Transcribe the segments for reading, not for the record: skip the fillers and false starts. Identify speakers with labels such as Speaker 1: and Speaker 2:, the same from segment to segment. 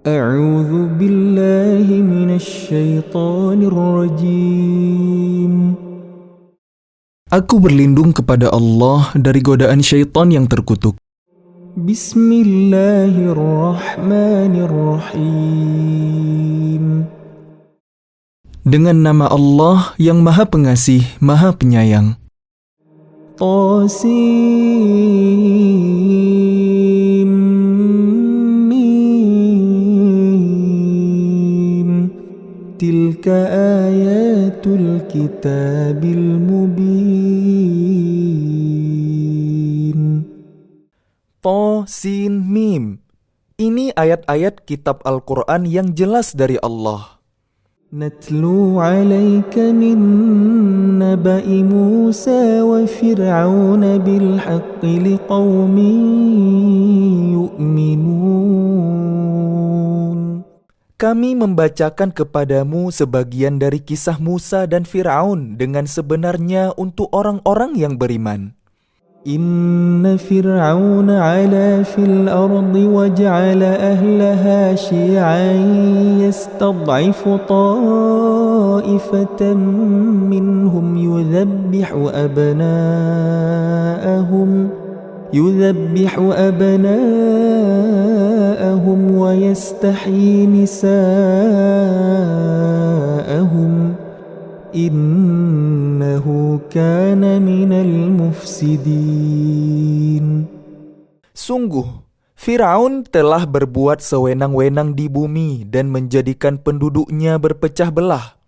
Speaker 1: أعوذ بالله من الشيطان الرجيم.
Speaker 2: Aku berlindung kepada Allah dari godaan syaitan yang terkutuk.
Speaker 1: Bismillahirrahmanirrahim.
Speaker 2: Dengan nama Allah yang Maha Pengasih, Maha Penyayang.
Speaker 1: Tasim Mim. Tilka ayatul kitabil mubin.
Speaker 2: To, Sin, Mim. Ini ayat-ayat kitab Al-Quran yang jelas dari Allah.
Speaker 1: نتلو عليك من نبأ موسى وفرعون بالحق لقوم يؤمنون.
Speaker 2: Kami membacakan kepadamu sebagian dari kisah Musa dan Fir'aun dengan sebenarnya untuk orang-orang yang beriman.
Speaker 1: إن فرعون علا في الأرض وجعل أهلها شيعا يستضعف طائفة منهم يذبح أبناءهم ويستحيي نساءهم Innahu kana minal mufsidin.
Speaker 2: Sungguh, Firaun telah berbuat sewenang-wenang di bumi dan menjadikan penduduknya berpecah belah.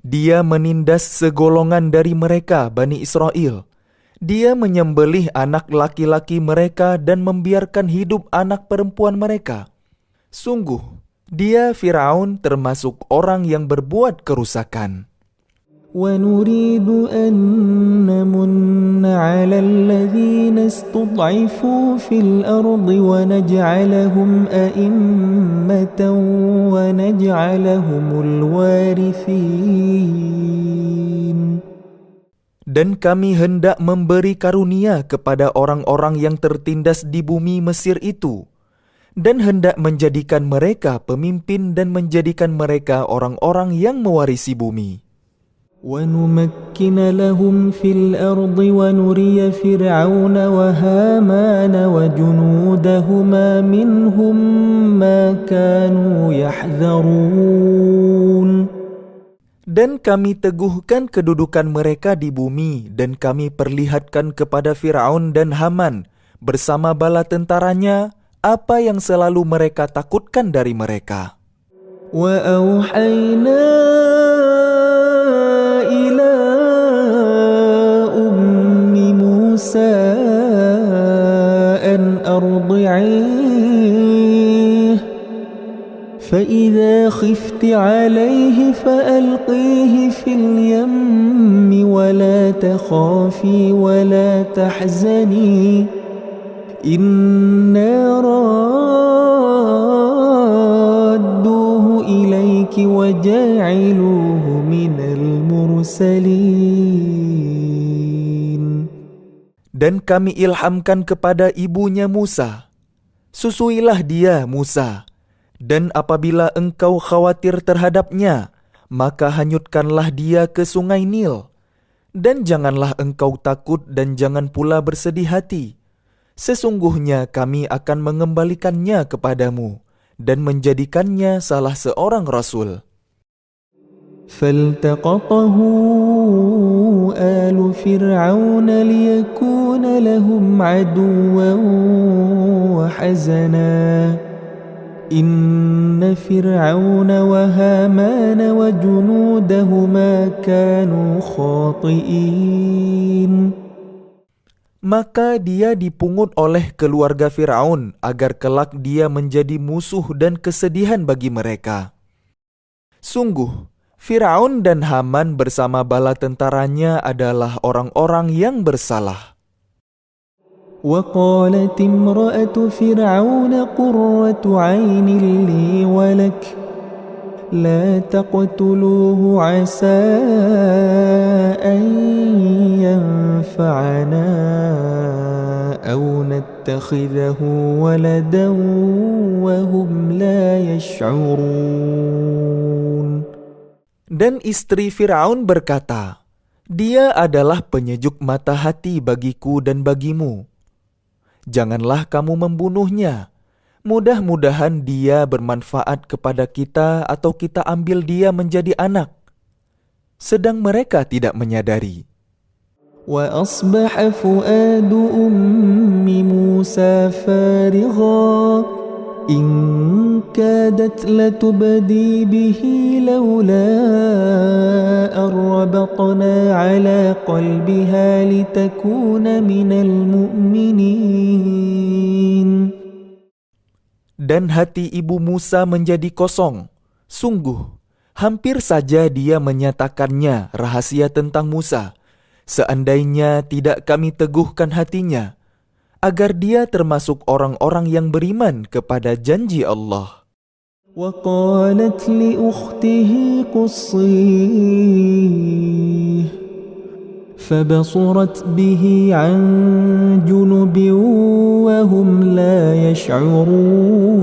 Speaker 2: Dia menindas segolongan dari mereka, Bani Israel. Dia menyembelih anak laki-laki mereka dan membiarkan hidup anak perempuan mereka. Sungguh, dia Firaun termasuk orang yang berbuat kerusakan.
Speaker 1: وَنُرِيدُ أَن نَّمُنَّ عَلَى الَّذِينَ اسْتُضْعِفُوا فِي الْأَرْضِ وَنَجْعَلَهُمْ أَئِمَّةً وَنَجْعَلَهُمُ الْوَارِثِينَ.
Speaker 2: Dan kami hendak memberi karunia kepada orang-orang yang tertindas di bumi Mesir itu, dan hendak menjadikan mereka pemimpin dan menjadikan mereka orang-orang yang mewarisi bumi.
Speaker 1: وَنُمَكِّنَ لَهُمْ فِي الْأَرْضِ وَنُرِيَ فِرْعَوْنَ وَهَامَانَ وَجُنُودَهُمَا مِنْهُمْ مَا كَانُوا يَحْذَرُونَ.
Speaker 2: Dan kami teguhkan kedudukan mereka di bumi, dan kami perlihatkan kepada Firaun dan Haman bersama bala tentaranya apa yang selalu mereka takutkan dari mereka.
Speaker 1: وَأَوْحَيْنَا أن أرضعيه فإذا خفت عليه فألقيه في اليم ولا تخافي ولا تحزني إنا رادوه إليك وجاعلوه من المرسلين.
Speaker 2: Dan kami ilhamkan kepada ibunya Musa, susuilah dia Musa, dan apabila engkau khawatir terhadapnya, maka hanyutkanlah dia ke sungai Nil. Dan janganlah engkau takut dan jangan pula bersedih hati. Sesungguhnya kami akan mengembalikannya kepadamu dan menjadikannya salah seorang rasul.
Speaker 1: فالتقطه آل فرعون ليكون لهم عدوا وحزنا إن فرعون وهامان وجنودهما كانوا خاطئين.
Speaker 2: Maka dia dipungut oleh keluarga Firaun agar kelak dia menjadi musuh dan kesedihan bagi mereka. Sungguh, Firaun dan Haman bersama bala tentaranya adalah orang-orang yang bersalah.
Speaker 1: وقالت امرأة فرعون قرة عين لي ولك لا تقتلوه عسى أن ينفعنا أو نتخذه ولدا وهم لا يشعرون.
Speaker 2: Dan istri Fir'aun berkata, "Dia adalah penyejuk mata hati bagiku dan bagimu. Janganlah kamu membunuhnya. Mudah-mudahan dia bermanfaat kepada kita atau kita ambil dia menjadi anak." Sedang mereka tidak menyadari.
Speaker 1: وأصبح فؤاد أم موسى فارغا إن كادت لتبدي به لولا أن ربطنا على قلبها لتكون من المؤمنين.
Speaker 2: Dan hati ibu Musa menjadi kosong. Sungguh, hampir saja dia menyatakannya rahasia tentang Musa. Seandainya tidak kami teguhkan hatinya, agar dia termasuk orang-orang yang beriman kepada janji Allah.
Speaker 1: وقالت لأخته قصيه فبصرت به عن جنب وهم لا يشعرون.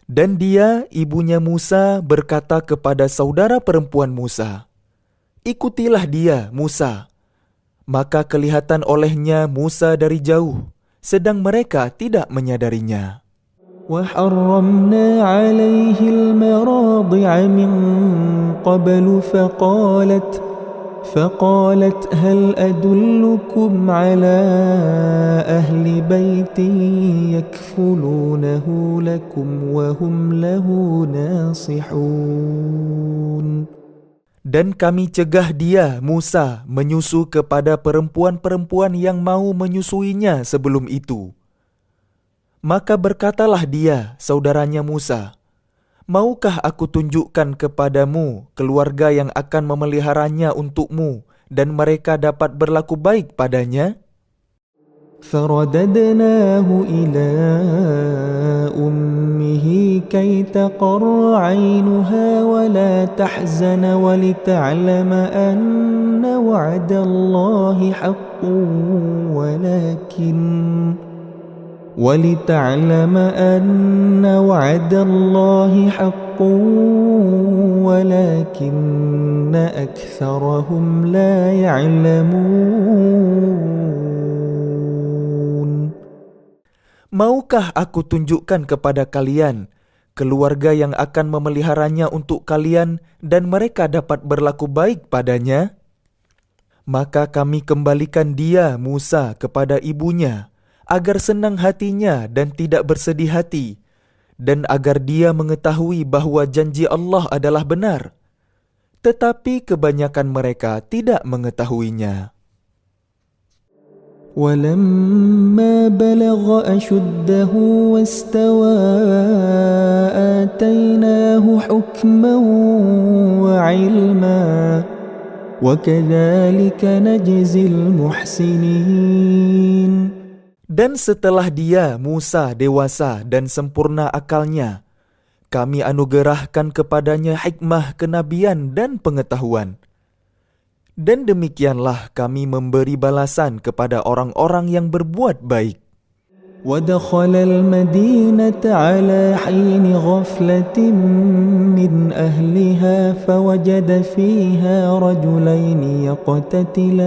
Speaker 2: Dan dia, ibunya Musa, berkata kepada saudara perempuan Musa, "Ikutilah dia, Musa." Maka kelihatan olehnya Musa dari jauh, sedang mereka tidak menyadarinya.
Speaker 1: وحرمنا عليه المراضع من قبل فقالت هل أدلكم على أهل بيت يكفلونه لكم وهم له ناصحون.
Speaker 2: Dan kami cegah dia, Musa, menyusu kepada perempuan-perempuan yang mau menyusuinya sebelum itu. Maka berkatalah dia, saudaranya Musa, "Maukah aku tunjukkan kepadamu keluarga yang akan memeliharanya untukmu dan mereka dapat berlaku baik padanya?"
Speaker 1: فرددناه إلى أمه كي تقر عينها ولا تحزن ولتعلم أن وعد الله حق ولكن أكثرهم لا يعلمون.
Speaker 2: Maukah aku tunjukkan kepada kalian keluarga yang akan memeliharanya untuk kalian dan mereka dapat berlaku baik padanya? Maka kami kembalikan dia, Musa, kepada ibunya, agar senang hatinya dan tidak bersedih hati, dan agar dia mengetahui bahwa janji Allah adalah benar. Tetapi kebanyakan mereka tidak mengetahuinya.
Speaker 1: ولما بلغ أشده واستوى آتيناه حكما وعلما وكذلك نجزي المحسنين.
Speaker 2: Dan setelah dia, Musa, dewasa dan sempurna akalnya, kami anugerahkan kepadanya hikmah, kenabian dan pengetahuan. Dan demikianlah kami memberi balasan kepada orang-orang yang berbuat baik.
Speaker 1: ودخل المدينة على حين غفلة من أهلها فوجد فيها رجلين يقتتلان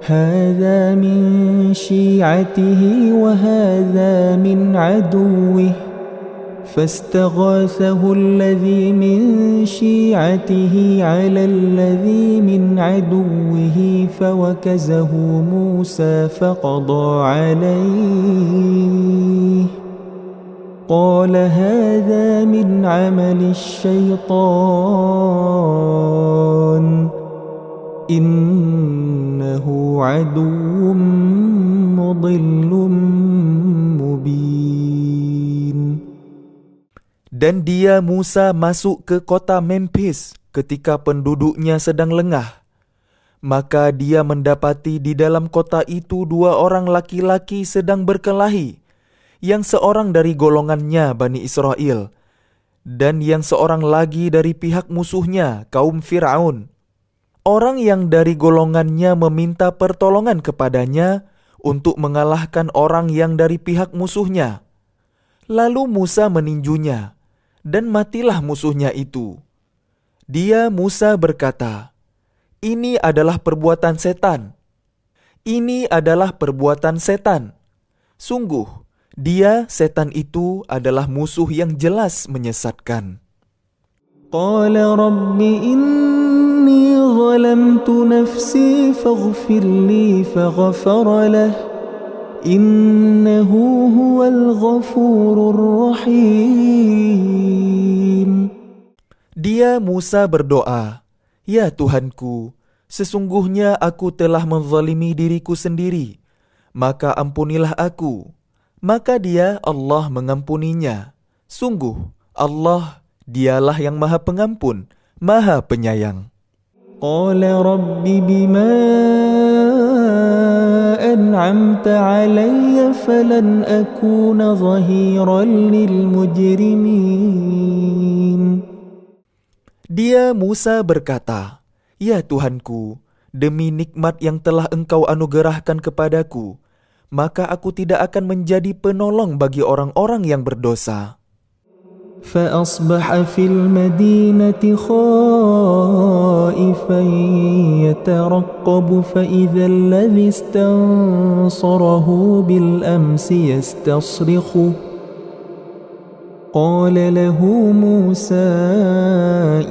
Speaker 1: هذا من شيعته وهذا من عدوه فاستغاثه الذي من شيعته على الذي من عدوه فوكزه موسى فقضى عليه قال هذا من عمل الشيطان إنه عدو مضل مبين.
Speaker 2: Dan dia, Musa, masuk ke kota Memphis ketika penduduknya sedang lengah. Maka dia mendapati di dalam kota itu 2 orang laki-laki sedang berkelahi, yang seorang dari golongannya Bani Israel, dan yang seorang lagi dari pihak musuhnya, kaum Fir'aun. orang yang dari golongannya meminta pertolongan kepadanya untuk mengalahkan orang yang dari pihak musuhnya. Lalu Musa meninjunya, dan matilah musuhnya itu. Dia Musa berkata, "Ini adalah perbuatan setan. Ini adalah perbuatan setan. Sungguh, dia setan itu adalah musuh yang jelas menyesatkan."
Speaker 1: قال رب إني ظلمت نفسي فاغفر لي فغفر له إنه هو الغفور الرحيم.
Speaker 2: Dia Musa berdoa, "Ya Tuhanku, sesungguhnya aku telah menzalimi diriku sendiri, maka ampunilah aku." Maka dia Allah mengampuninya. Sungguh, Allah dialah yang Maha Pengampun, Maha Penyayang.
Speaker 1: قال رب بما أنعمت علي فلن أكون ظهيرا للمجرمين.
Speaker 2: Dia Musa berkata, "Ya Tuhanku, demi nikmat yang telah Engkau anugerahkan kepadaku, maka aku tidak akan menjadi penolong bagi orang-orang yang berdosa."
Speaker 1: فأصبح في المدينة خائفا يترقب فإذا الذي استنصره بالأمس يستصرخه قال له موسى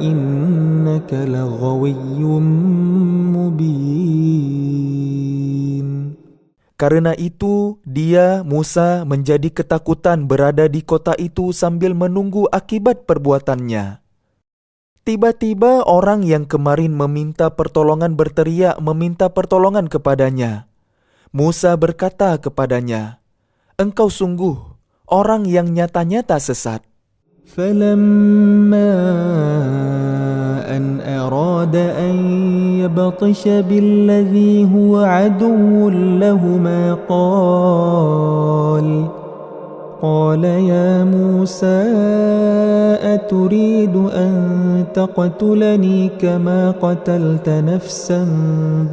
Speaker 1: إنك لغوي مبين.
Speaker 2: Karena itu, dia, Musa, menjadi ketakutan berada di kota itu sambil menunggu akibat perbuatannya. Tiba-tiba orang yang kemarin meminta pertolongan berteriak meminta pertolongan kepadanya. Musa berkata kepadanya, "Engkau sungguh orang yang nyata-nyata sesat."
Speaker 1: فلما أن أراد أن يبطش بالذي هو عدو لهما قال يا موسى أتريد أن تقتلني كما قتلت نفسا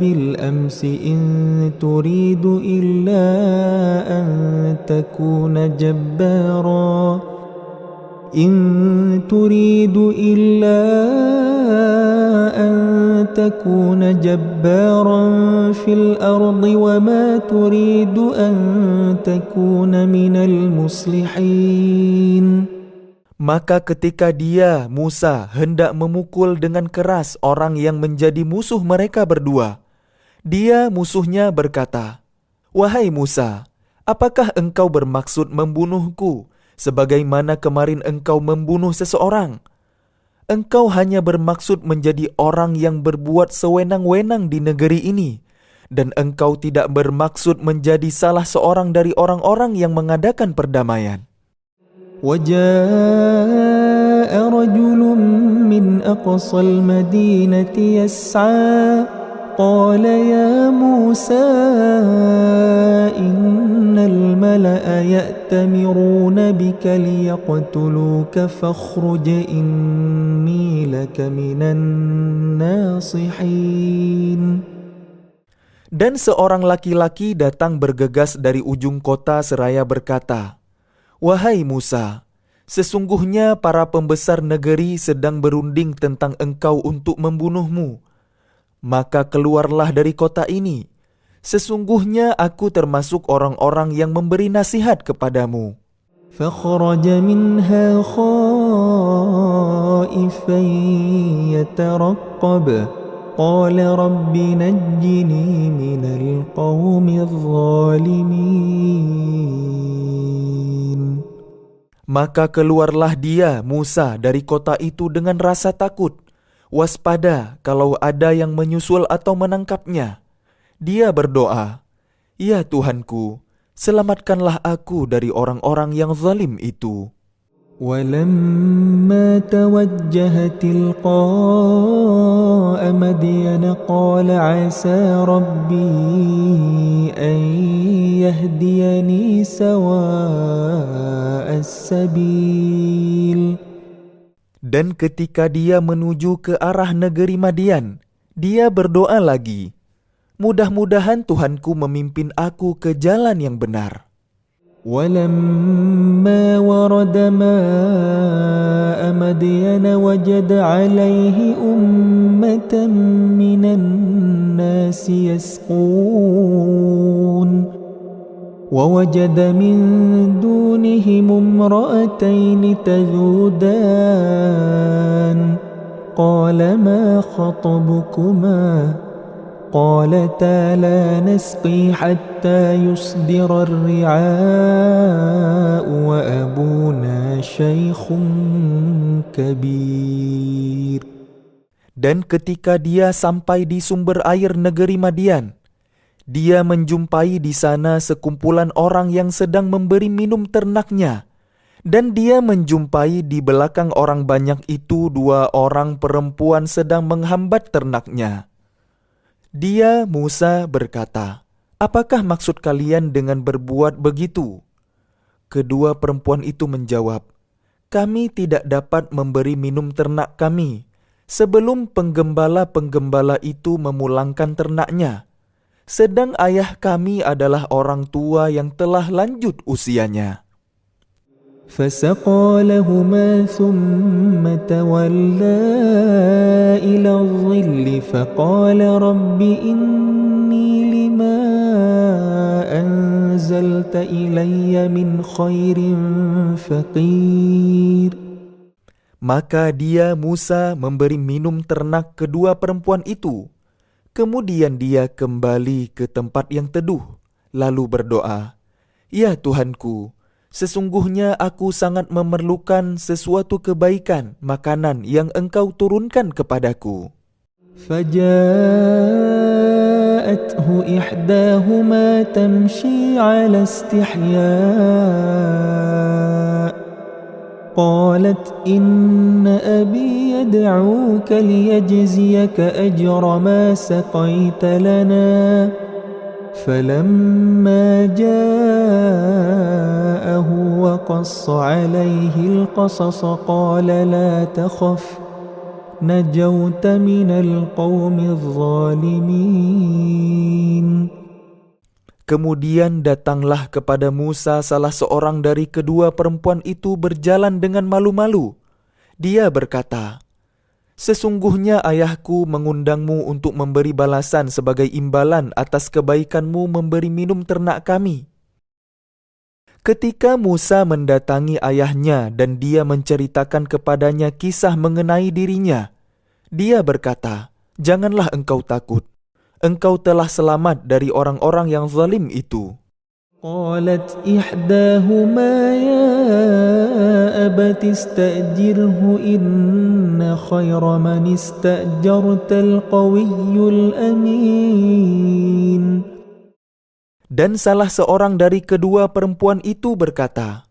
Speaker 1: بالأمس إن تريد إلا أن تكون جبارا إن تريد إلا أن تكون جبارا في الأرض وما تريد أن تكون من المصلحين.
Speaker 2: Maka ketika dia, Musa, hendak memukul dengan keras orang yang menjadi musuh mereka berdua, dia, musuhnya, berkata, "Wahai Musa, apakah engkau bermaksud membunuhku sebagaimana kemarin engkau membunuh seseorang? Engkau hanya bermaksud menjadi orang yang berbuat sewenang-wenang di negeri ini, dan engkau tidak bermaksud menjadi salah seorang dari orang-orang yang mengadakan perdamaian."
Speaker 1: وجاء رجل من أقصى المدينة يسعى قال يا موسى إن الملأ يأتمرون بك ليقتلوك فاخرج إني لك من الناصحين.
Speaker 2: Dan seorang laki-laki datang bergegas dari ujung kota seraya berkata, "Wahai Musa, sesungguhnya para pembesar negeri sedang berunding tentang engkau untuk membunuhmu. Maka keluarlah dari kota ini. Sesungguhnya aku termasuk orang-orang yang memberi nasihat kepadamu."
Speaker 1: فخرج منها خائفا يترقب قال رب نجني من القوم الظالمين.
Speaker 2: Maka keluarlah dia, Musa, dari kota itu dengan rasa takut, waspada kalau ada yang menyusul atau menangkapnya. Dia berdoa, "Ya Tuhanku, selamatkanlah aku dari orang-orang yang zalim itu."
Speaker 1: ولما توجه تلقاء مدين قال عسى ربي أن يهديني سواء السبيل.
Speaker 2: Dan ketika dia menuju ke arah negeri Madian, Dia berdoa lagi, mudah-mudahan Tuhanku memimpin aku ke jalan yang benar.
Speaker 1: ولما ورد ماء مدين وجد عليه أمة من الناس يسقون ووجد من دونهم امرأتين تذودان قال ما خطبكما قالتا لا نسقي حتى يصدر الرعاء وأبونا شيخ كبير.
Speaker 2: Dan ketika dia sampai di sumber air negeri Madian, dia menjumpai di sana sekumpulan orang yang sedang memberi minum ternaknya. Dan dia menjumpai di belakang orang banyak itu 2 orang perempuan sedang menghambat ternaknya. Dia, Musa, berkata, "Apakah maksud kalian dengan berbuat begitu?" Kedua perempuan itu menjawab, "Kami tidak dapat memberi minum ternak kami sebelum penggembala-penggembala itu memulangkan ternaknya. Sedang ayah kami adalah orang tua yang telah lanjut usianya."
Speaker 1: فسقى لهما ثم تولى إلى الظل فقال رب إني لما أنزلت إلي من خير فقير.
Speaker 2: Maka dia, Musa, memberi minum ternak kedua perempuan itu. Kemudian dia kembali ke tempat yang teduh, lalu berdoa, "Ya Tuhanku, sesungguhnya aku sangat memerlukan sesuatu kebaikan, makanan yang Engkau turunkan kepadaku."
Speaker 1: فجاءته إحداهما تمشي على استحياء قالت إن أبي يدعوك ليجزيك أجر ما سقيت لنا فلما جاءه وقص عليه القصص قال لا تخف نجوت من القوم الظالمين.
Speaker 2: Kemudian datanglah kepada Musa salah seorang dari kedua perempuan itu berjalan dengan malu-malu. Dia berkata, "Sesungguhnya ayahku mengundangmu untuk memberi balasan sebagai imbalan atas kebaikanmu memberi minum ternak kami." Ketika Musa mendatangi ayahnya dan dia menceritakan kepadanya kisah mengenai dirinya, dia berkata, "Janganlah engkau takut. Engkau telah selamat dari orang-orang yang zalim itu."
Speaker 1: قالت إحداهما يا أبت استأجره إن خير من استأجرت القوي الأمين.
Speaker 2: Dan salah seorang dari kedua perempuan itu berkata,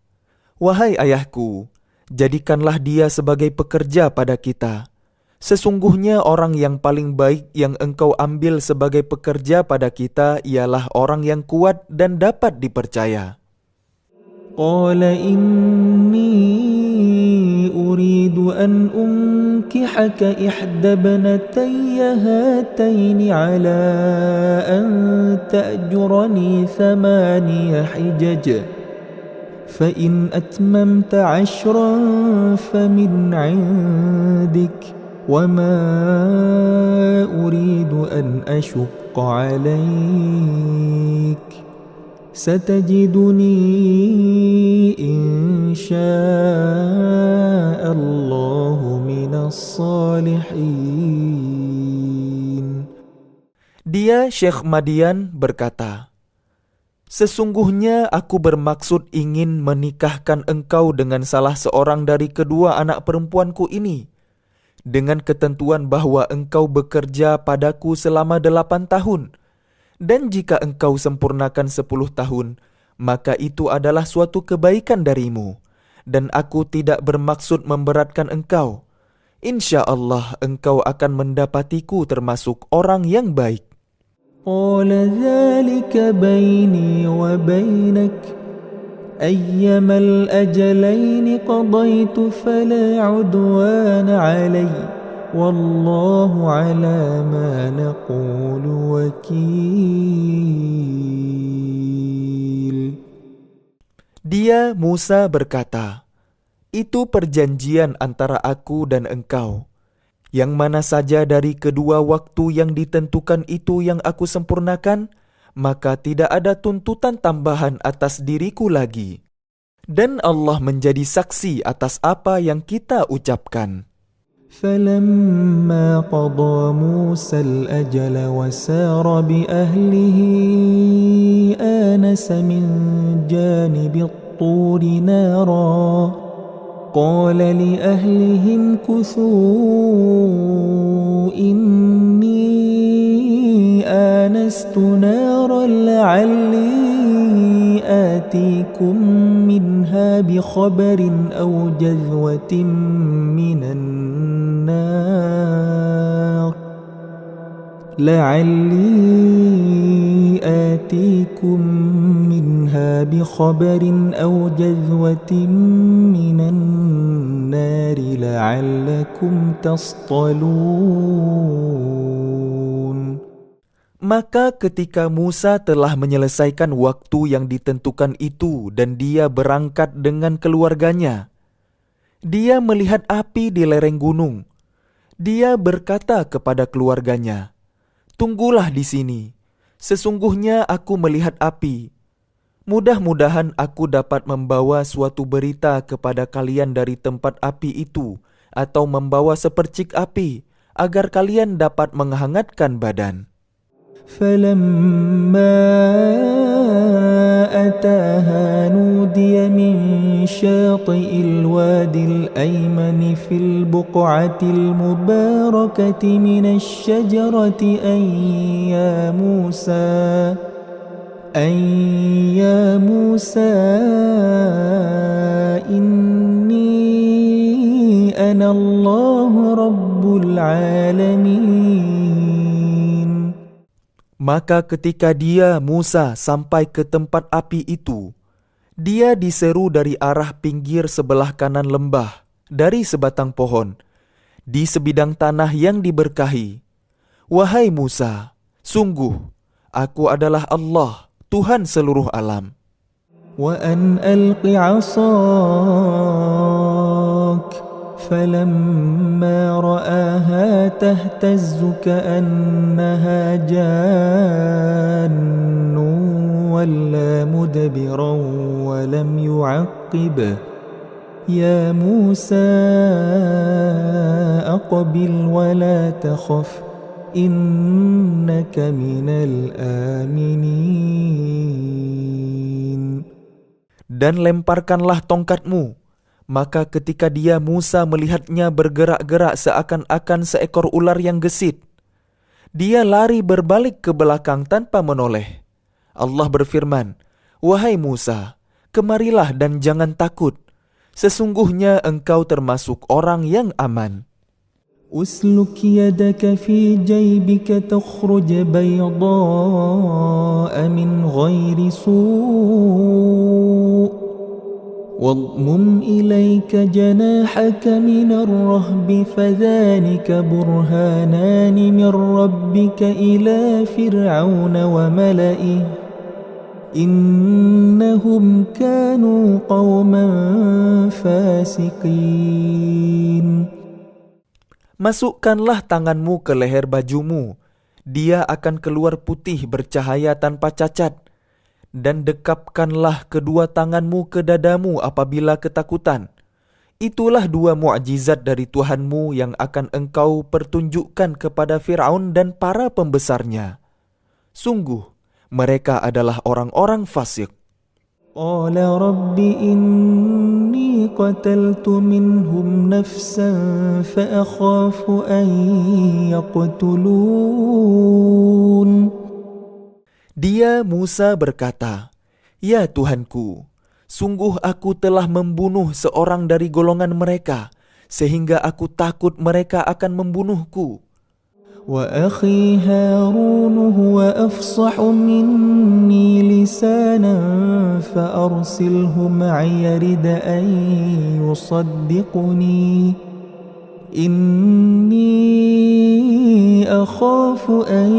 Speaker 2: "Wahai ayahku, jadikanlah dia sebagai pekerja pada kita. Sesungguhnya orang yang paling baik yang engkau ambil sebagai pekerja pada kita ialah orang yang kuat dan dapat dipercaya."
Speaker 1: قال إني أريد أن أنكحك إحدى ابنتي هاتين على أن تأجرني 8 حجج فإن أتممت 10 فمن عندك وما أريد أن أشق عليك ستجدني إن شاء الله من الصالحين.
Speaker 2: Dia, Syekh Madian, berkata, "Sesungguhnya aku bermaksud ingin menikahkan engkau dengan salah seorang dari kedua anak perempuanku ini, dengan ketentuan bahwa engkau bekerja padaku selama 8 tahun, dan jika engkau sempurnakan 10 tahun, maka itu adalah suatu kebaikan darimu, dan aku tidak bermaksud memberatkan engkau. Insya Allah engkau akan mendapatiku termasuk orang yang baik."
Speaker 1: قال ذلك بيني وبينك أيما الأجلين قضيت فلا عدوان علي والله على ما نقول وكيل.
Speaker 2: Dia Musa berkata, "Itu perjanjian antara aku dan engkau. Yang mana saja dari kedua waktu yang ditentukan itu yang aku sempurnakan, maka tidak ada tuntutan tambahan atas diriku lagi. Dan Allah menjadi saksi atas apa yang kita ucapkan."
Speaker 1: فلما قضى موسى الأجل وسار بأهله آنس من جانب الطور نارا قال لأهلهم كثوا إني آنست نارا لعلي آتيكم منها بخبر أو جذوة من النار آتيكم منها بخبر أو جذوة من النار لعلكم تصطلون.
Speaker 2: Maka ketika Musa telah menyelesaikan waktu yang ditentukan itu dan dia berangkat dengan keluarganya, dia melihat api di lereng gunung. Dia berkata kepada keluarganya, "Tunggulah di sini. Sesungguhnya aku melihat api. Mudah-mudahan aku dapat membawa suatu berita kepada kalian dari tempat api itu, atau membawa sepercik api, agar kalian dapat menghangatkan badan."
Speaker 1: فلما أتاها نودي من شاطئ الوادي الأيمن في البقعة المباركة من الشجرة أن يا موسى إني أنا الله رب العالمين.
Speaker 2: Maka ketika dia, Musa, sampai ke tempat api itu, dia diseru dari arah pinggir sebelah kanan lembah, dari sebatang pohon, di sebidang tanah yang diberkahi. "Wahai Musa, sungguh, aku adalah Allah, Tuhan seluruh alam.
Speaker 1: وأن ألق عصاك فلما رآها تهتز كأنها جان ولا مدبرا ولم يعقب يا موسى أقبل ولا تخف إنك من الآمنين.
Speaker 2: Dan lemparkanlah tongkatmu." Maka ketika dia, Musa, melihatnya bergerak-gerak seakan-akan seekor ular yang gesit, dia lari berbalik ke belakang tanpa menoleh. Allah berfirman, "Wahai Musa, kemarilah dan jangan takut. Sesungguhnya engkau termasuk orang yang aman."
Speaker 1: أسلك يدك في جيبك تخرج بيضاء من غير سوء واضمم إليك جناحك من الرهب فذلك برهانان من ربك إلى فرعون وملئه إنهم كانوا قوما فاسقين.
Speaker 2: Masukkanlah tanganmu ke leher bajumu, dia akan keluar putih bercahaya tanpa cacat. Dan dekapkanlah kedua tanganmu ke dadamu apabila ketakutan. Itulah dua mukjizat dari Tuhanmu yang akan engkau pertunjukkan kepada Fir'aun dan para pembesarnya. Sungguh, mereka adalah orang-orang fasik.
Speaker 1: قال رب إني قتلت منهم نفسا فأخاف أن يقتلون.
Speaker 2: Dia, Musa, berkata, "Ya Tuhanku, sungguh aku telah membunuh seorang dari golongan mereka, sehingga aku takut mereka akan membunuhku."
Speaker 1: وأخي هارون هو أفصح مني لسانا فأرسله معي يرد أن يصدقني إني أخاف أن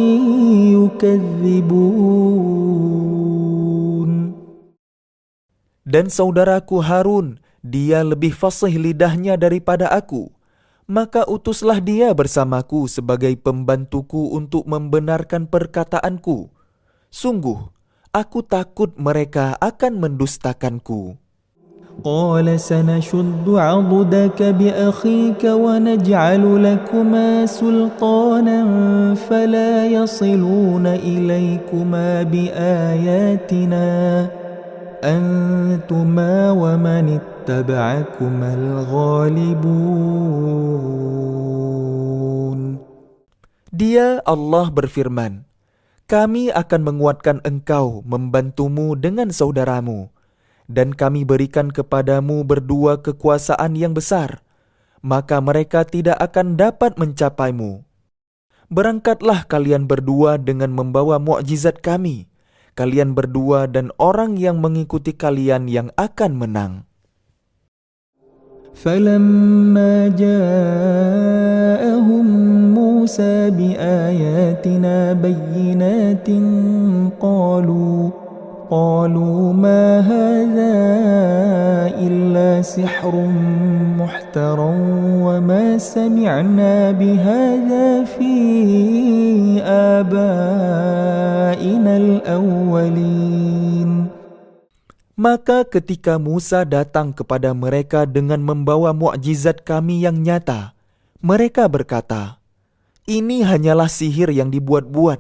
Speaker 1: يكذبون.
Speaker 2: Dan saudaraku Harun, dia lebih fasih lidahnya daripada aku. Maka utuslah dia bersamaku sebagai pembantuku untuk membenarkan perkataanku. Sungguh, aku takut mereka akan mendustakanku.
Speaker 1: قال سنشد عضدك بأخيك ونجعل لكما سلطانا فلا يصلون إليكما بآياتنا أنتما ومن اتبعكما الغالبون.
Speaker 2: Dia Allah berfirman, kami akan menguatkan engkau, membantumu dengan saudaramu, dan kami berikan kepadamu berdua kekuasaan yang besar, maka mereka tidak akan dapat mencapaimu. Berangkatlah kalian berdua dengan membawa mukjizat kami, kalian berdua dan orang yang mengikuti kalian yang akan menang.
Speaker 1: فلما جاءهم موسى بآياتنا بينات قالوا ما هذا إلا سحر محترى وما سمعنا بهذا في آبائنا الأولين.
Speaker 2: Maka ketika Musa datang kepada mereka dengan membawa mukjizat kami yang nyata, mereka berkata, ini hanyalah sihir yang dibuat-buat,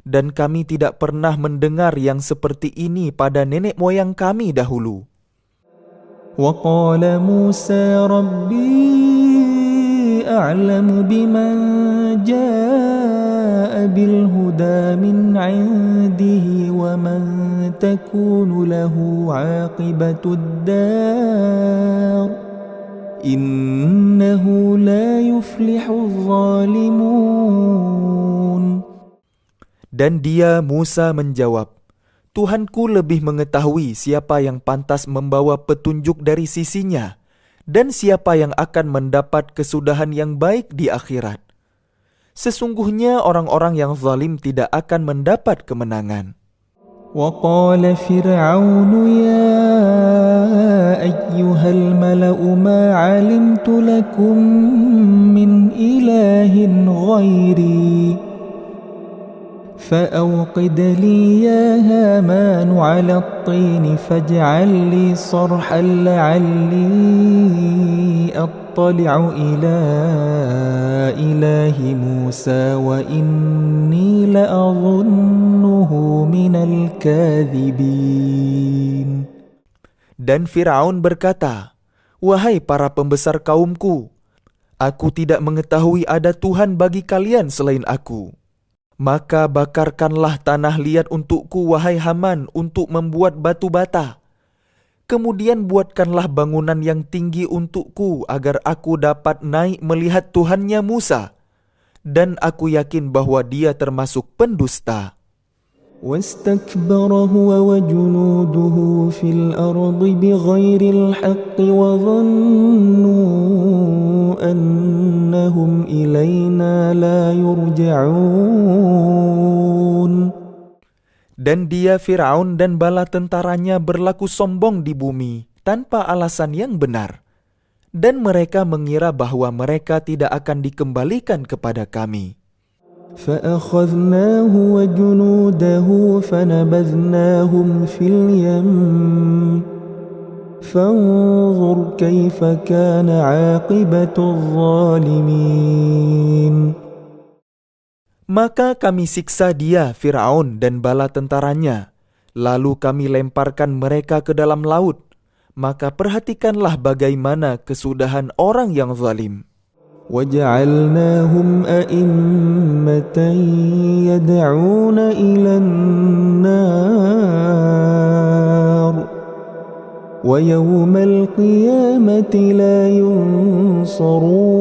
Speaker 2: dan kami tidak pernah mendengar yang seperti ini pada nenek moyang kami dahulu.
Speaker 1: وقال موسى ربي أعلم بمن جاء بالهدى من عنده ومن تكون له عاقبة الدار إنه لا يفلح الظالمون.
Speaker 2: Dan dia Musa menjawab, Tuhanku lebih mengetahui siapa yang pantas membawa petunjuk dari sisinya dan siapa yang akan mendapat kesudahan yang baik di akhirat. Sesungguhnya orang-orang yang zalim tidak akan mendapat kemenangan.
Speaker 1: وقال فرعون يا أيها الملأ ما علمت لكم من إله غيري فأوقد لي يا هامان على الطين فاجعل لي صرحا لعلي أطلع إلى إله موسى وإني لأظنه من الكاذبين.
Speaker 2: Dan Firaun berkata, wahai para pembesar kaumku, aku tidak mengetahui ada Tuhan bagi kalian selain aku. Maka bakarkanlah tanah liat untukku, wahai Haman, untuk membuat batu bata. Kemudian buatkanlah bangunan yang tinggi untukku, agar aku dapat naik melihat Tuhannya Musa. Dan aku yakin bahwa dia termasuk pendusta.
Speaker 1: واستكبر هو وجنوده في الأرض بغير الحق وظنوا أنهم إلينا لا يرجعون.
Speaker 2: Dan dia Firaun dan bala tentaranya berlaku sombong di bumi tanpa alasan yang benar. Dan mereka mengira bahwa mereka tidak akan dikembalikan kepada kami.
Speaker 1: فأخذناه وجنوده فنبذناهم في اليم فانظر كيف كان عاقبة الظالمين.
Speaker 2: Maka kami siksa dia, Firaun dan bala tentaranya. Lalu kami lemparkan mereka ke dalam laut. Maka perhatikanlah bagaimana kesudahan orang yang zalim.
Speaker 1: وَجَعَلْنَاهُمْ أَئِمَّةً يَدْعُونَ إِلَى النَّارِ وَيَوْمَ الْقِيَامَةِ لَا يُنصَرُونَ.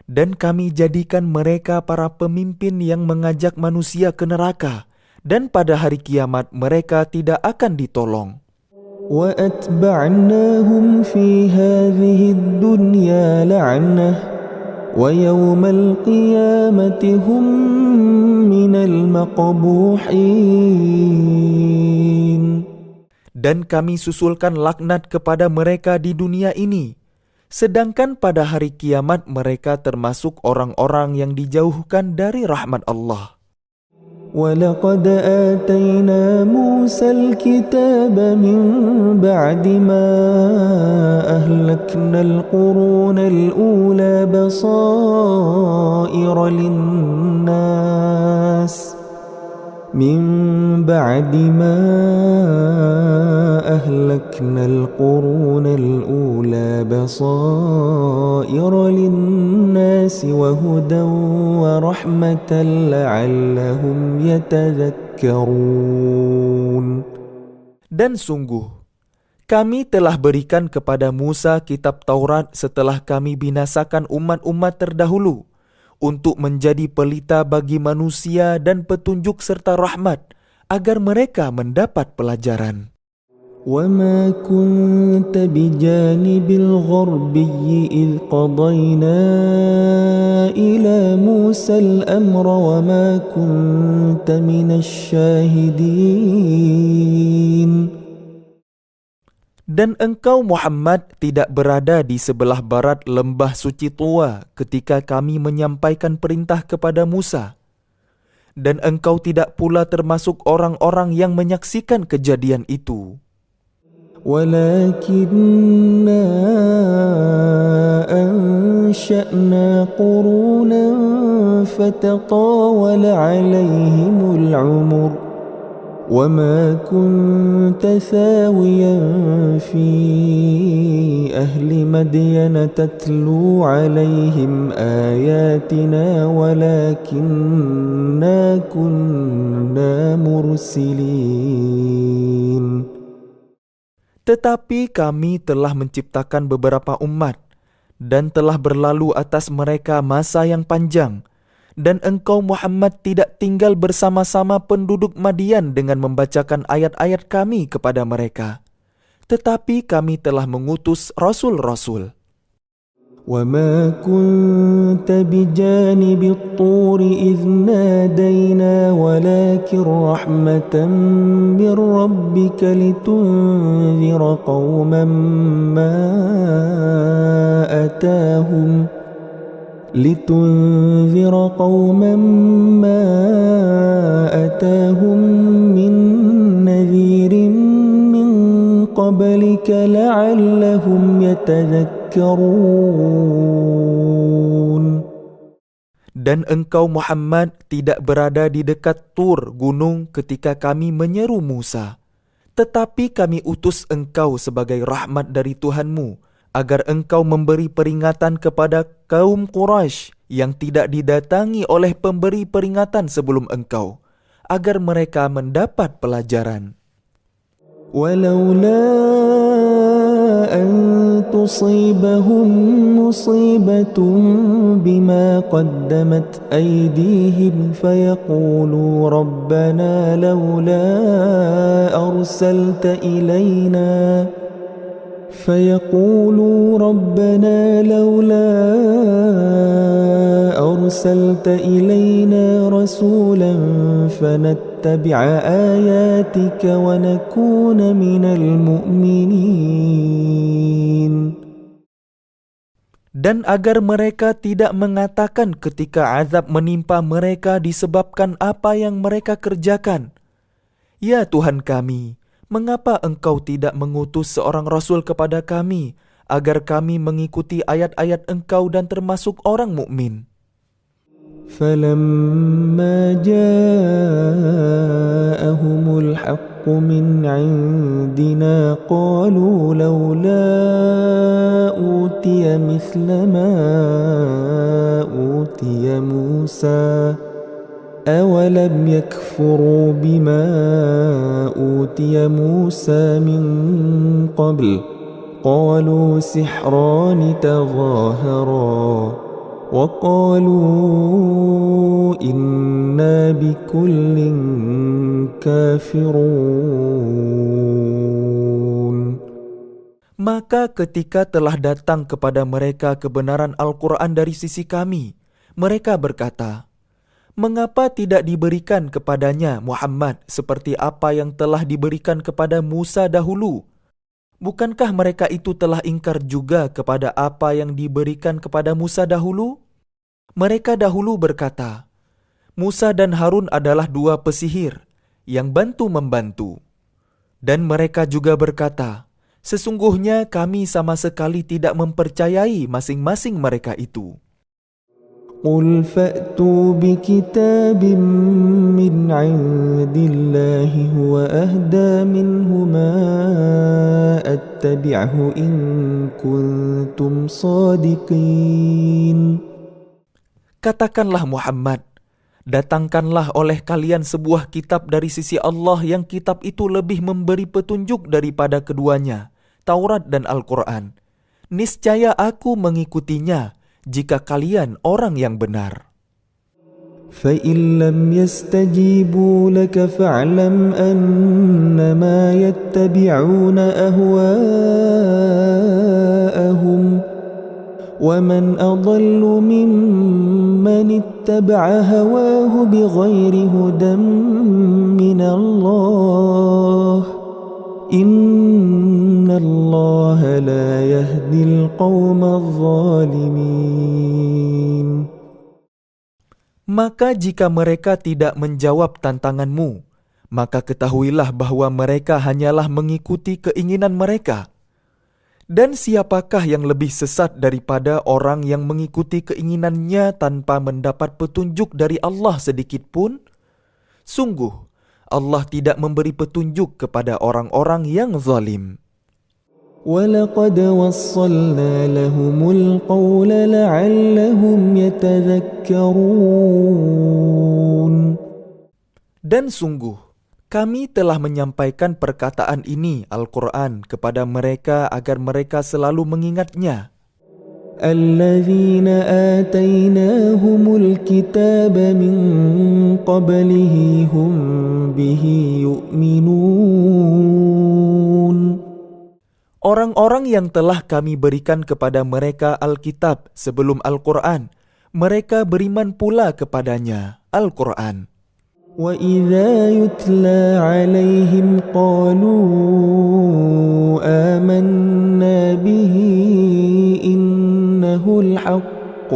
Speaker 2: Dan kami jadikan mereka para pemimpin yang mengajak manusia ke neraka, dan pada hari kiamat mereka tidak akan ditolong.
Speaker 1: وأتبعناهم في هذه الدنيا لعنة ويوم القيامة هم من المقبوحين.
Speaker 2: Dan kami susulkan laknat kepada mereka di dunia ini, sedangkan pada hari kiamat mereka termasuk orang-orang yang dijauhkan dari rahmat Allah.
Speaker 1: وَلَقَدْ آتَيْنَا مُوسَى الْكِتَابَ مِنْ بَعْدِ مَا أَهْلَكْنَا الْقُرُونَ الْأُولَى بَصَائِرَ لِلنَّاسِ مِنْ بَعْدِ مَا أَهْلَكْنَا الْقُرُونَ الْأُولَى بَصَائِرَ لِلنَّاسِ وَهُدًى وَرَحْمَةً لَعَلَّهُمْ يَتَذَكَّرُونَ.
Speaker 2: Dan sungguh, kami telah berikan kepada Musa kitab Taurat setelah kami binasakan umat-umat terdahulu, untuk menjadi pelita bagi manusia dan petunjuk serta rahmat, agar mereka mendapat pelajaran.
Speaker 1: وَمَا كُنْتَ بِجَانِبِ الْغَرْبِيِّ إِذْ قَضَيْنَا إِلَى مُوسَى الْأَمْرَ وَمَا كُنْتَ مِنَ الشَّاهِدِينَ.
Speaker 2: Dan engkau Muhammad tidak berada di sebelah barat lembah suci Tua ketika kami menyampaikan perintah kepada Musa. Dan engkau tidak pula termasuk orang-orang yang menyaksikan kejadian itu.
Speaker 1: وَلَكِنَّا أَنشَأْنَا قُرُونًا فَتَطَاوَلَ عَلَيْهِمُ الْعُمُرُ وَمَا كُنْتَ ثَاوِيًا فِي أَهْلِ مَدْيَنَ تَتْلُو عَلَيْهِمْ آيَاتِنَا وَلَكِنَّا كُنَّا مُرْسِلِينَ.
Speaker 2: Tetapi kami telah menciptakan beberapa umat, dan telah berlalu atas mereka masa yang panjang, dan engkau Muhammad tidak tinggal bersama-sama penduduk Madian dengan membacakan ayat-ayat kami kepada mereka. Tetapi kami telah mengutus rasul-rasul.
Speaker 1: وَمَا كُنْتَ بِجَانِبِ الطُّورِ إِذْ نَادَيْنَا وَلَكِنْ رَحْمَةً مِّن رَّبِّكَ لِتُنذِرَ قَوْمًا مَّا أَتَاهُم مِّن نَّذِيرٍ مِّن قَبْلِكَ لَعَلَّهُمْ يَتَذَكَّرُونَ.
Speaker 2: Dan engkau Muhammad tidak berada di dekat Tur gunung ketika kami menyeru Musa. Tetapi kami utus engkau sebagai rahmat dari Tuhanmu, agar engkau memberi peringatan kepada kaum Quraisy yang tidak didatangi oleh pemberi peringatan sebelum engkau, agar mereka mendapat pelajaran.
Speaker 1: وَلَوْلَا أَن تُصِيبَهُم مُّصِيبَةٌ بِمَا قَدَّمَتْ أَيْدِيهِمْ فَيَقُولُوا رَبَّنَا لَوْلَا أَرْسَلْتَ إِلَيْنَا رَسُولًا فَنَتَّبِعَ آيَاتِكَ وَنَكُونَ مِنَ الْمُؤْمِنِينَ.
Speaker 2: Dan agar mereka tidak mengatakan ketika azab menimpa mereka disebabkan apa yang mereka kerjakan, "Ya Tuhan kami, mengapa engkau tidak mengutus seorang rasul kepada kami, agar kami mengikuti ayat-ayat engkau dan termasuk orang mukmin?"
Speaker 1: فَلَمَّا جَاءَهُمُ الْحَقُّ مِنْ عِنْدِنَا قَالُوا لَوْلَا أُوتِيَ مِثْلَ مَا أُوتِيَ مُوسَى أَوَلَمْ يَكْفُرُوا بِمَا أُوتِيَ مُوسَى مِنْ قَبْلُ قَالُوا سِحْرَانِ تَظَاهَرَا وَقَالُوا إِنَّا بِكُلٍّ كَافِرُونَ.
Speaker 2: Maka ketika telah datang kepada mereka kebenaran Al-Quran dari sisi kami, mereka berkata, "Mengapa tidak diberikan kepadanya Muhammad seperti apa yang telah diberikan kepada Musa dahulu? Bukankah mereka itu telah ingkar juga kepada apa yang diberikan kepada Musa dahulu?" Mereka dahulu berkata, "Musa dan Harun adalah dua pesihir yang bantu-membantu." Dan mereka juga berkata, "Sesungguhnya kami sama sekali tidak mempercayai masing-masing mereka itu."
Speaker 1: قل فأتوا بكتاب من عند الله هو أهدى منهما أتبعه إن كنتم صادقين.
Speaker 2: Katakanlah Muhammad, datangkanlah oleh kalian sebuah kitab dari sisi Allah yang kitab itu lebih memberi petunjuk daripada keduanya, Taurat dan Al-Quran. Niscaya aku mengikutinya jika kalian orang yang benar.
Speaker 1: فإن لم يستجيبوا لك فاعلم أنما يتبعون أهواءهم ومن أضل ممن اتبع هواه بغير هدى من الله إن الله لا يهدي القوم الظالمين.
Speaker 2: Maka jika mereka tidak menjawab tantanganmu, maka ketahuilah bahwa mereka hanyalah mengikuti keinginan mereka. Dan siapakah yang lebih sesat daripada orang yang mengikuti keinginannya tanpa mendapat petunjuk dari Allah sedikit pun? Sungguh, Allah tidak memberi petunjuk kepada orang-orang yang zalim.
Speaker 1: وَلَقَدْ وَصَّلْنَا لَهُمُ الْقَوْلَ لَعَلَّهُمْ يَتَذَكَّرُونَ.
Speaker 2: Dan sungguh, kami telah menyampaikan perkataan ini, Al-Quran, kepada mereka agar mereka selalu mengingatnya.
Speaker 1: الَّذِينَ آتَيْنَاهُمُ الْكِتَابَ مِنْ قَبْلِهِ هُمْ بِهِ يُؤْمِنُونَ.
Speaker 2: Orang-orang yang telah kami berikan kepada mereka Alkitab sebelum Al-Quran, mereka beriman pula kepadanya, Al-Quran.
Speaker 1: وَإِذَا يُتْلَى عَلَيْهِمْ قَالُوا آمَنَّا بِهِ إِنَّهُ الْحَقُّ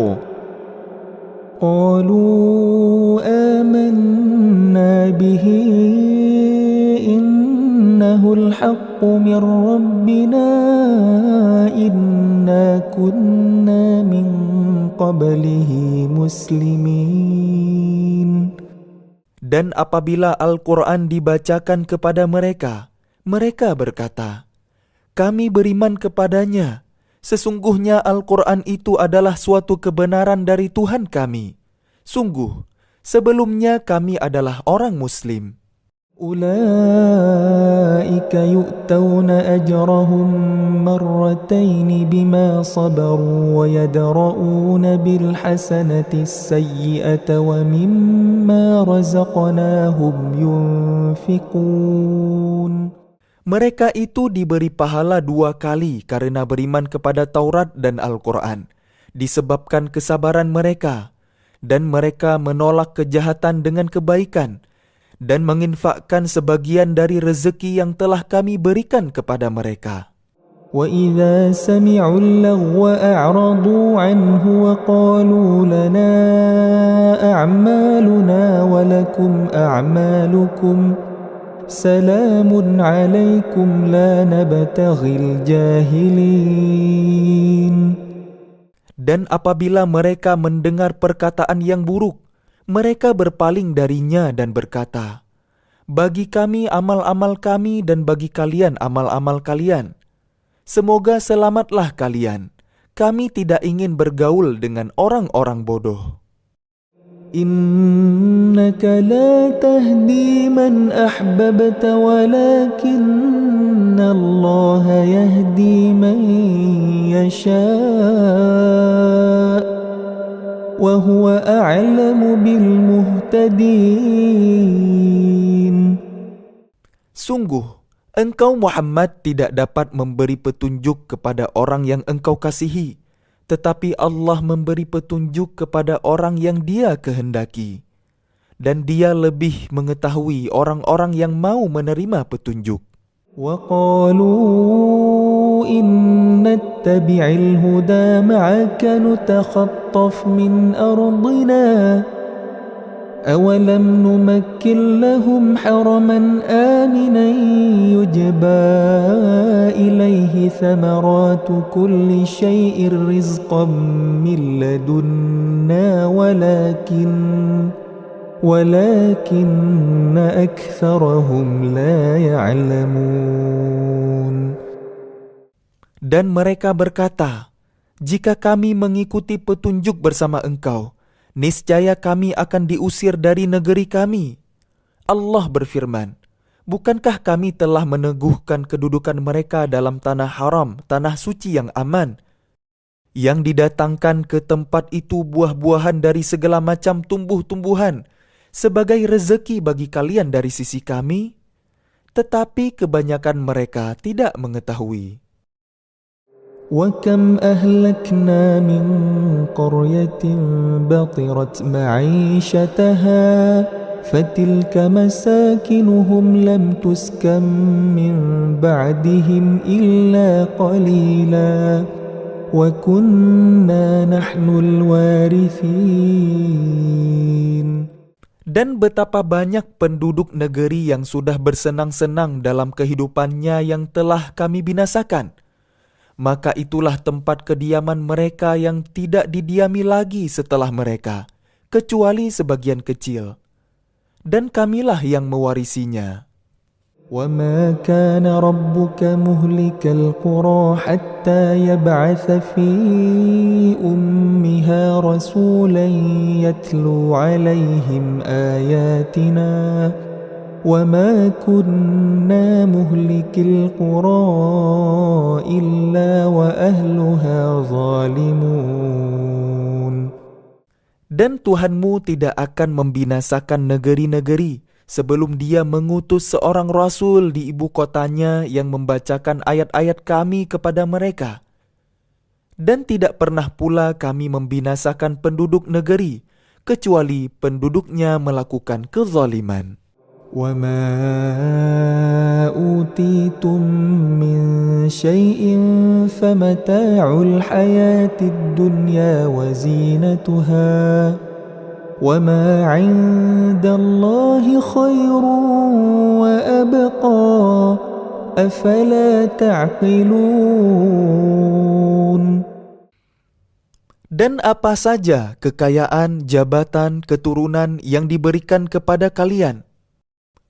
Speaker 1: مِنْ رَبِّنَا إِنَّا كُنَّا مِنْ قَبْلِهِ مُسْلِمِينَ.
Speaker 2: Dan apabila Al-Quran dibacakan kepada mereka, mereka berkata, "Kami beriman kepadanya. Sesungguhnya Al-Quran itu adalah suatu kebenaran dari Tuhan kami. Sungguh, sebelumnya kami adalah orang Muslim."
Speaker 1: أُولَئِكَ يُؤْتَوْنَ أَجْرَهُمْ مَرَّتَيْنِ بِمَا صَبَرُوا وَيَدْرَؤُونَ بِالْحَسَنَةِ السَّيِّئَةَ وَمِمَّا رَزَقْنَاهُمْ يُنْفِقُونَ.
Speaker 2: Mereka itu diberi pahala 2 kali karena beriman kepada Taurat dan Al-Quran, disebabkan kesabaran mereka, dan mereka menolak kejahatan dengan kebaikan, dan menginfakkan sebagian dari rezeki yang telah kami berikan kepada mereka.
Speaker 1: وَإِذَا سَمِعُوا اللَّغْوَ أَعْرَضُوا عَنْهُ وَقَالُوا لَنَا أَعْمَالُنَا وَلَكُمْ أَعْمَالُكُمْ سَلَامٌ عَلَيْكُمْ لَا نَبْتَغِي الْجَاهِلِينَ.
Speaker 2: Dan apabila mereka mendengar perkataan yang buruk, mereka berpaling darinya dan berkata, "Bagi kami amal-amal kami dan bagi kalian amal-amal kalian. Semoga selamatlah kalian. Kami tidak ingin bergaul dengan orang-orang bodoh."
Speaker 1: Innaka la tahdi man ahbabta walakinna Allah yahdi man yasha' wa huwa a'lamu bil muhtadin.
Speaker 2: Sungguh, Engkau Muhammad tidak dapat memberi petunjuk kepada orang yang engkau kasihi, tetapi Allah memberi petunjuk kepada orang yang Dia kehendaki. Dan Dia lebih mengetahui orang-orang yang mau menerima petunjuk.
Speaker 1: وقالوا إن نتبع الهدى معك نتخطف من أرضنا أولم نمكن لهم حرما آمنا يجبى إليه ثمرات كل شيء رزقا من لدنا ولكن أكثرهم لا يعلمون.
Speaker 2: Dan mereka berkata, jika kami mengikuti petunjuk bersama engkau, niscaya kami akan diusir dari negeri kami. Allah berfirman, bukankah kami telah meneguhkan kedudukan mereka dalam tanah haram, tanah suci yang aman, yang didatangkan ke tempat itu buah-buahan dari segala macam tumbuh-tumbuhan, sebagai rezeki bagi kalian dari sisi kami? Tetapi kebanyakan mereka tidak mengetahui.
Speaker 1: وَكَمْ أَهْلَكْنَا مِنْ قَرْيَةٍ بَطِرَتْ مَعِيشَتَهَا فَتِلْكَ مَسَاكِنُهُمْ لَمْ تُسْكَنْ مِنْ بَعْدِهِمْ إِلَّا قَلِيلًا وَكُنَّا نَحْنُ الْوَارِثِينَ.
Speaker 2: Dan betapa banyak penduduk negeri yang sudah bersenang-senang dalam kehidupannya yang telah kami binasakan. Maka itulah tempat kediaman mereka yang tidak didiami lagi setelah mereka, kecuali sebagian kecil. Dan kamilah yang mewarisinya.
Speaker 1: وَمَا كَانَ رَبُّكَ مُهْلِكَ الْقُرَى حَتَّى يَبْعَثَ فِي أُمِّهَا رَسُولًا يَتْلُو عَلَيْهِمْ آيَاتِنَا وَمَا كُنَّا مُهْلِكِ الْقُرَى إِلَّا وَأَهْلُهَا ظَالِمُونَ.
Speaker 2: Dan Tuhanmu tidak akan membinasakan negeri-negeri sebelum Dia mengutus seorang rasul di ibu kotanya yang membacakan ayat-ayat kami kepada mereka. Dan tidak pernah pula kami membinasakan penduduk negeri, kecuali penduduknya melakukan kezaliman.
Speaker 1: وَمَا أُوتِيتُم مِّن شَيْءٍ فَمَتَاعُ الْحَيَاةِ الدُّنْيَا وَزِينَتُهَا وَمَا عِندَ اللَّهِ خَيْرٌ وَأَبْقَى أَفَلَا تَعْقِلُونَ.
Speaker 2: Dan apa saja kekayaan, jabatan, keturunan yang diberikan kepada kalian,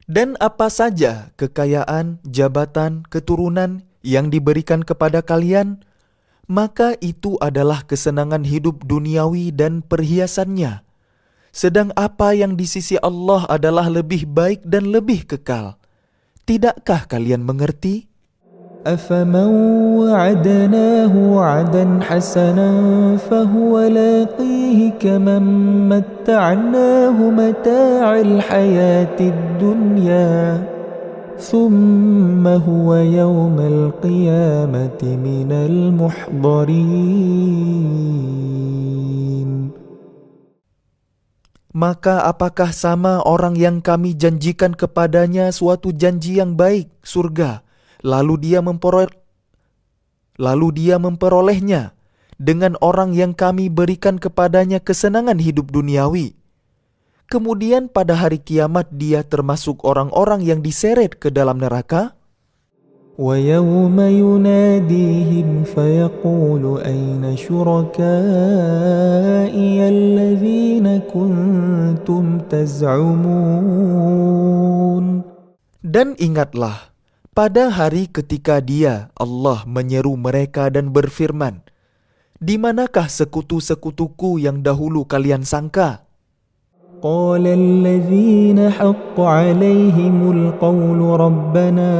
Speaker 2: dan apa saja kekayaan, jabatan, keturunan yang diberikan kepada kalian, maka itu adalah kesenangan hidup duniawi dan perhiasannya. Sedang apa yang di sisi Allah adalah lebih baik dan lebih kekal. Tidakkah kalian mengerti?
Speaker 1: أَفَمَنْ وَعَدْنَاهُ وَعْدًا حَسَنًا فَهُوَ لَاقِيهِ كَمَنْ مَتَّعْنَاهُ مَتَاعَ الْحَيَاةِ الدُّنْيَا ثُمَّ هُوَ يَوْمَ الْقِيَامَةِ مِنَ الْمُحْضَرِينَ.
Speaker 2: Maka apakah sama orang yang kami janjikan kepadanya suatu janji yang baik, surga, lalu dia memperolehnya, dengan orang yang kami berikan kepadanya kesenangan hidup duniawi. Kemudian pada hari kiamat dia termasuk orang-orang yang diseret ke dalam neraka.
Speaker 1: وَيَوْمَ يُنَادِيهِمْ فَيَقُولُ أَيْنَ شُرَكَائِيَ الَّذِينَ كُنْتُمْ تَزْعُمُونَ.
Speaker 2: Dan ingatlah, pada hari ketika Dia, Allah, menyeru mereka dan berfirman, di manakah sekutu-sekutuku yang dahulu kalian sangka?
Speaker 1: قال الذين حق عليهم القول ربنا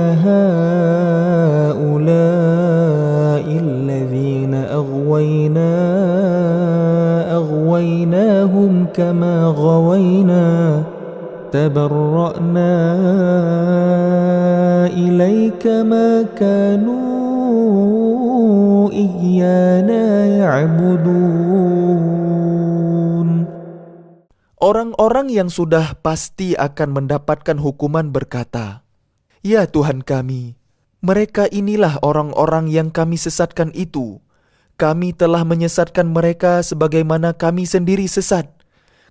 Speaker 1: هؤلاء الذين أغويناهم كما غوينا تبرأنا إليك كما كانوا إيانا يعبدون.
Speaker 2: Orang-orang yang sudah pasti akan mendapatkan hukuman berkata, "Ya Tuhan kami, mereka inilah orang-orang yang kami sesatkan itu. Kami telah menyesatkan mereka sebagaimana kami sendiri sesat.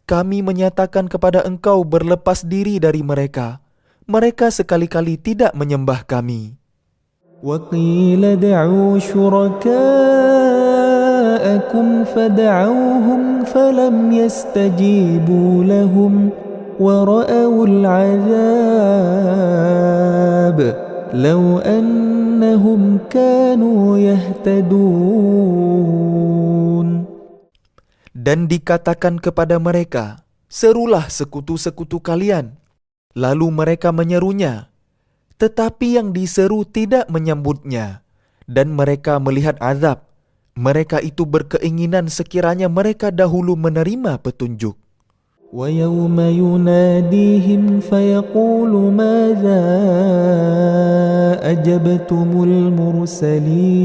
Speaker 2: Kami menyatakan kepada Engkau berlepas diri dari mereka. Mereka sekali-kali tidak menyembah kami."
Speaker 1: وَقِيلَ دَعُوا شُرَكَاءَكُمْ فَدَعَوْهُمْ فَلَمْ يَسْتَجِيبُوا لَهُمْ وَرَأَوُا الْعَذَابَ لَوْ أَنَّهُمْ كَانُوا يَهْتَدُونَ.
Speaker 2: Dan dikatakan kepada mereka, "Serulah sekutu-sekutu kalian." Lalu mereka menyerunya, tetapi yang diseru tidak menyambutnya, dan mereka melihat azab. Mereka itu berkeinginan sekiranya mereka dahulu menerima petunjuk.
Speaker 1: وَيَوْمَ يُنَادِيهِمْ فَيَقُولُ مَاذَا أَجَبْتُمُ الْمُرْسَلِينَ.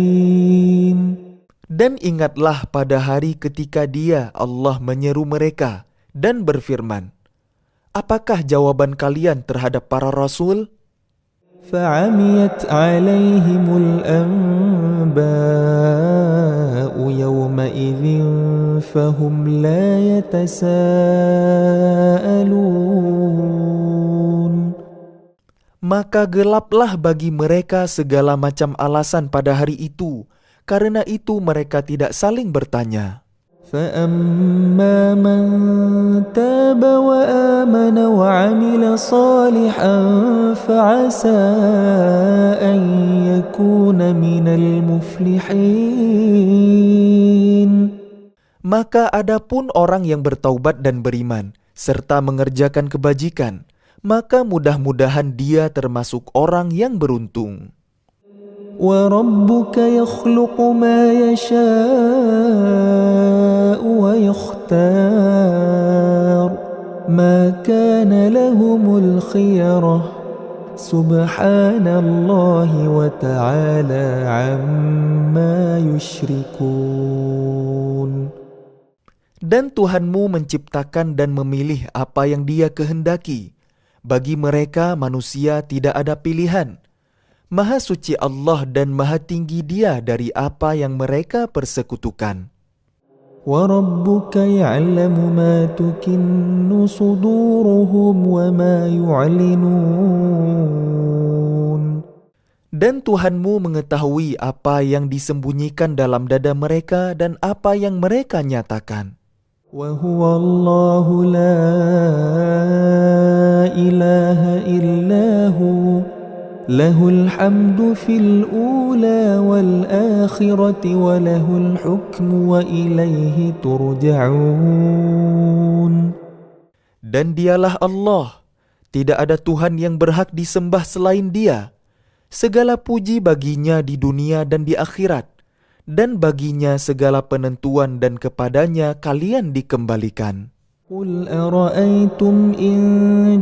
Speaker 2: Dan ingatlah pada hari ketika Dia, Allah, menyeru mereka dan berfirman, "Apakah jawaban kalian terhadap para rasul?"
Speaker 1: فَعَمِيَتْ عَلَيْهِمُ الْأَنْبَاءُ يَوْمَئِذٍ فَهُمْ لَا يَتَسَاءَلُونَ.
Speaker 2: Maka gelaplah bagi mereka segala macam alasan pada hari itu. Karena itu mereka tidak saling bertanya.
Speaker 1: فَأَمَّا مَنْ تَابَ وَآمَنَ وَعَمِلَ صَالِحًا فَعَسَى أَنْ يَكُونَ مِنَ الْمُفْلِحِينَ.
Speaker 2: Maka adapun orang yang bertaubat dan beriman, serta mengerjakan kebajikan, maka mudah-mudahan dia termasuk orang yang beruntung.
Speaker 1: وَرَبُّكَ يَخْلُقُ مَا يَشَاءُ وَيَخْتَارُ مَا كَانَ لَهُمُ الْخِيَرَةُ سُبْحَانَ اللَّهِ وَتَعَالَى عَمَّا يُشْرِكُونَ.
Speaker 2: Dan Tuhanmu menciptakan dan memilih apa yang Dia kehendaki. Bagi mereka manusia tidak ada pilihan. Maha suci Allah dan maha tinggi Dia dari apa yang mereka persekutukan.
Speaker 1: وَرَبُّكَ يَعْلَمُ مَا تُكِنُّ صُدُورُهُمْ وَمَا يُعْلِنُونَ.
Speaker 2: Dan Tuhanmu mengetahui apa yang disembunyikan dalam dada mereka dan apa yang mereka nyatakan.
Speaker 1: وَهُوَ اللَّهُ لَا إِلَهَ إِلَّا هُوَ لَهُ الْحَمْدُ فِي الْأُولَى وَالْآخِرَةِ وَلَهُ الْحُكْمُ وَإِلَيْهِ تُرْجَعُونَ.
Speaker 2: Dan Dialah Allah, tidak ada Tuhan yang berhak disembah selain Dia. Segala puji baginya di dunia dan di akhirat, dan baginya segala penentuan dan kepadanya kalian dikembalikan.
Speaker 1: قُلْ أَرَأَيْتُمْ إِنْ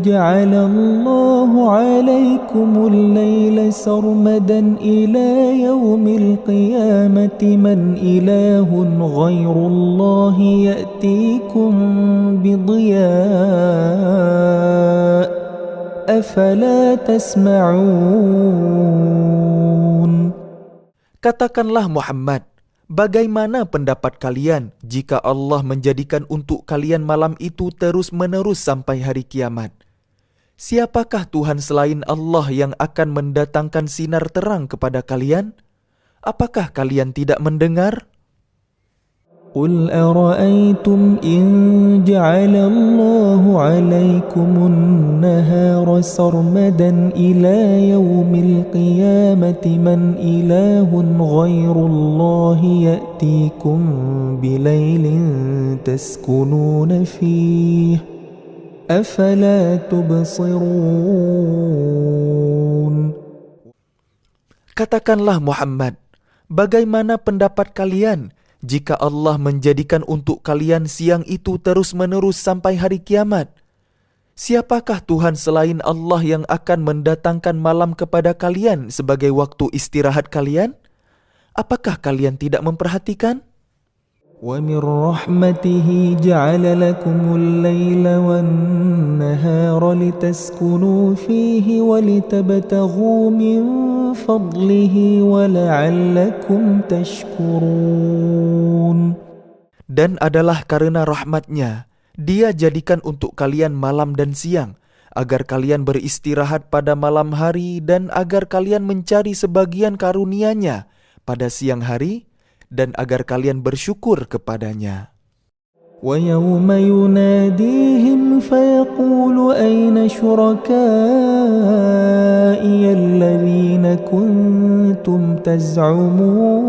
Speaker 1: جَعَلَ اللَّهُ عَلَيْكُمُ اللَّيْلَ سَرْمَدًا إِلَى يَوْمِ الْقِيَامَةِ مَنْ إِلَهٌ غَيْرُ اللَّهِ يَأْتِيكُمْ بِضِيَاءٍ أَفَلَا تَسْمَعُونَ.
Speaker 2: Katakanlah Muhammad, bagaimana pendapat kalian jika Allah menjadikan untuk kalian malam itu terus-menerus sampai hari kiamat? Siapakah Tuhan selain Allah yang akan mendatangkan sinar terang kepada kalian? Apakah kalian tidak mendengar?
Speaker 1: قُلْ أَرَأَيْتُمْ إِنْ جَعَلَ اللَّهُ عَلَيْكُمُ النَّهَارَ سَرْمَدًا إِلَى يَوْمِ الْقِيَامَةِ مَنْ إِلَهٌ غَيْرُ اللَّهِ يَأْتِيكُمْ بِلَيْلٍ تَسْكُنُونَ فِيهِ أَفَلَا تُبْصِرُونَ.
Speaker 2: Katakanlah Muhammad, bagaimana pendapat kalian jika Allah menjadikan untuk kalian siang itu terus-menerus sampai hari kiamat? Siapakah Tuhan selain Allah yang akan mendatangkan malam kepada kalian sebagai waktu istirahat kalian? Apakah kalian tidak memperhatikan?
Speaker 1: وَمِنْ رَحْمَتِهِ جَعَلَ لَكُمُ اللَّيْلَ وَالنَّهَارَ لِتَسْكُنُوا فِيهِ وَلِتَبْتَغُوا مِنْ فَضْلِهِ وَلَعَلَّكُمْ تَشْكُرُونَ.
Speaker 2: Dan adalah karena rahmat-Nya, Dia jadikan untuk kalian malam dan siang, agar kalian beristirahat pada malam hari dan agar kalian mencari sebagian karunia-Nya pada siang hari, dan agar kalian bersyukur kepadanya.
Speaker 1: وَيَوْمَ يُنَادِيهِمْ فَيَقُولُ أَيْنَ شُرَكَائِيَ الَّذِينَ كُنْتُمْ تَزْعُمُونَ.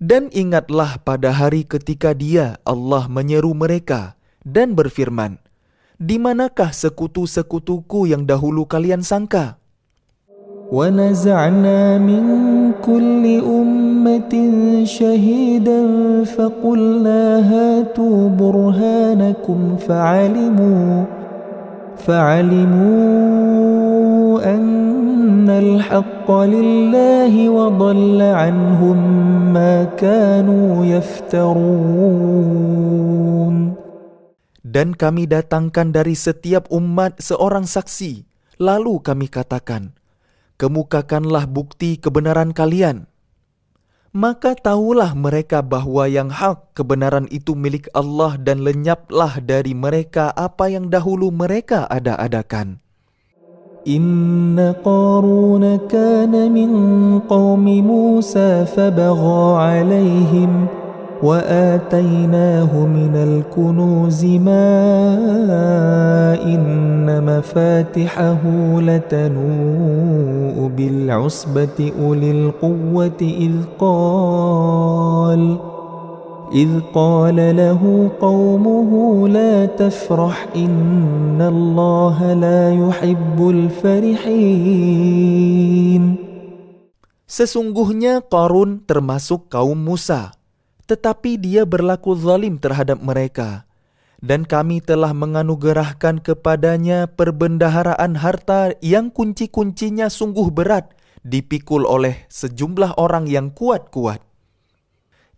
Speaker 2: Dan ingatlah pada hari ketika Dia, Allah, menyeru mereka dan berfirman, "Di manakah sekutu-sekutuku yang dahulu kalian sangka?"
Speaker 1: وَنَزَعْنَا مِنْ كُلِّ أُمَّةٍ شَهِيدًا فَقُلْنَا هَاتُوا بُرْهَانَكُمْ فَعَلِمُوا أَنَّ الْحَقَّ لِلَّهِ وَضَلَّ عَنْهُمْ مَا كَانُوا يَفْتَرُونَ.
Speaker 2: Dan kami datangkan dari setiap umat seorang saksi, lalu kami katakan, "Kemukakanlah bukti kebenaran kalian." Maka tahulah mereka bahwa yang hak kebenaran itu milik Allah dan lenyaplah dari mereka apa yang dahulu mereka ada-adakan.
Speaker 1: إن قارون كان من قوم موسى فبغى عليهم وآتيناه من الكنوز ما إن مفاتحه لتنوء بالعصبة أولي القوة إذ قال له قومه لا تفرح إن الله لا يحب الفرحين.
Speaker 2: Sesungguhnya Qarun termasuk kaum Musa, tetapi dia berlaku zalim terhadap mereka. Dan kami telah menganugerahkan kepadanya perbendaharaan harta yang kunci-kuncinya sungguh berat, dipikul oleh sejumlah orang yang kuat-kuat.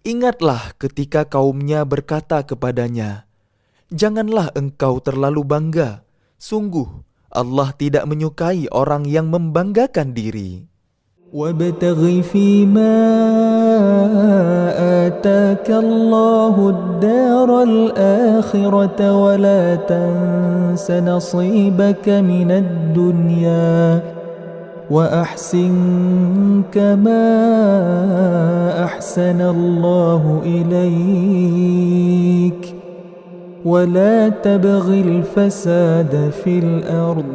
Speaker 2: Ingatlah ketika kaumnya berkata kepadanya, "Janganlah engkau terlalu bangga. Sungguh, Allah tidak menyukai orang yang membanggakan diri."
Speaker 1: وَابْتَغِ فِيمَا آتَاكَ اللَّهُ الدَّارَ الْآخِرَةَ وَلَا تَنْسَ نَصِيبَكَ مِنَ الدُّنْيَا وَأَحْسِنْ كَمَا أَحْسَنَ اللَّهُ إِلَيْكَ وَلَا تَبْغِ الْفَسَادَ فِي الْأَرْضِ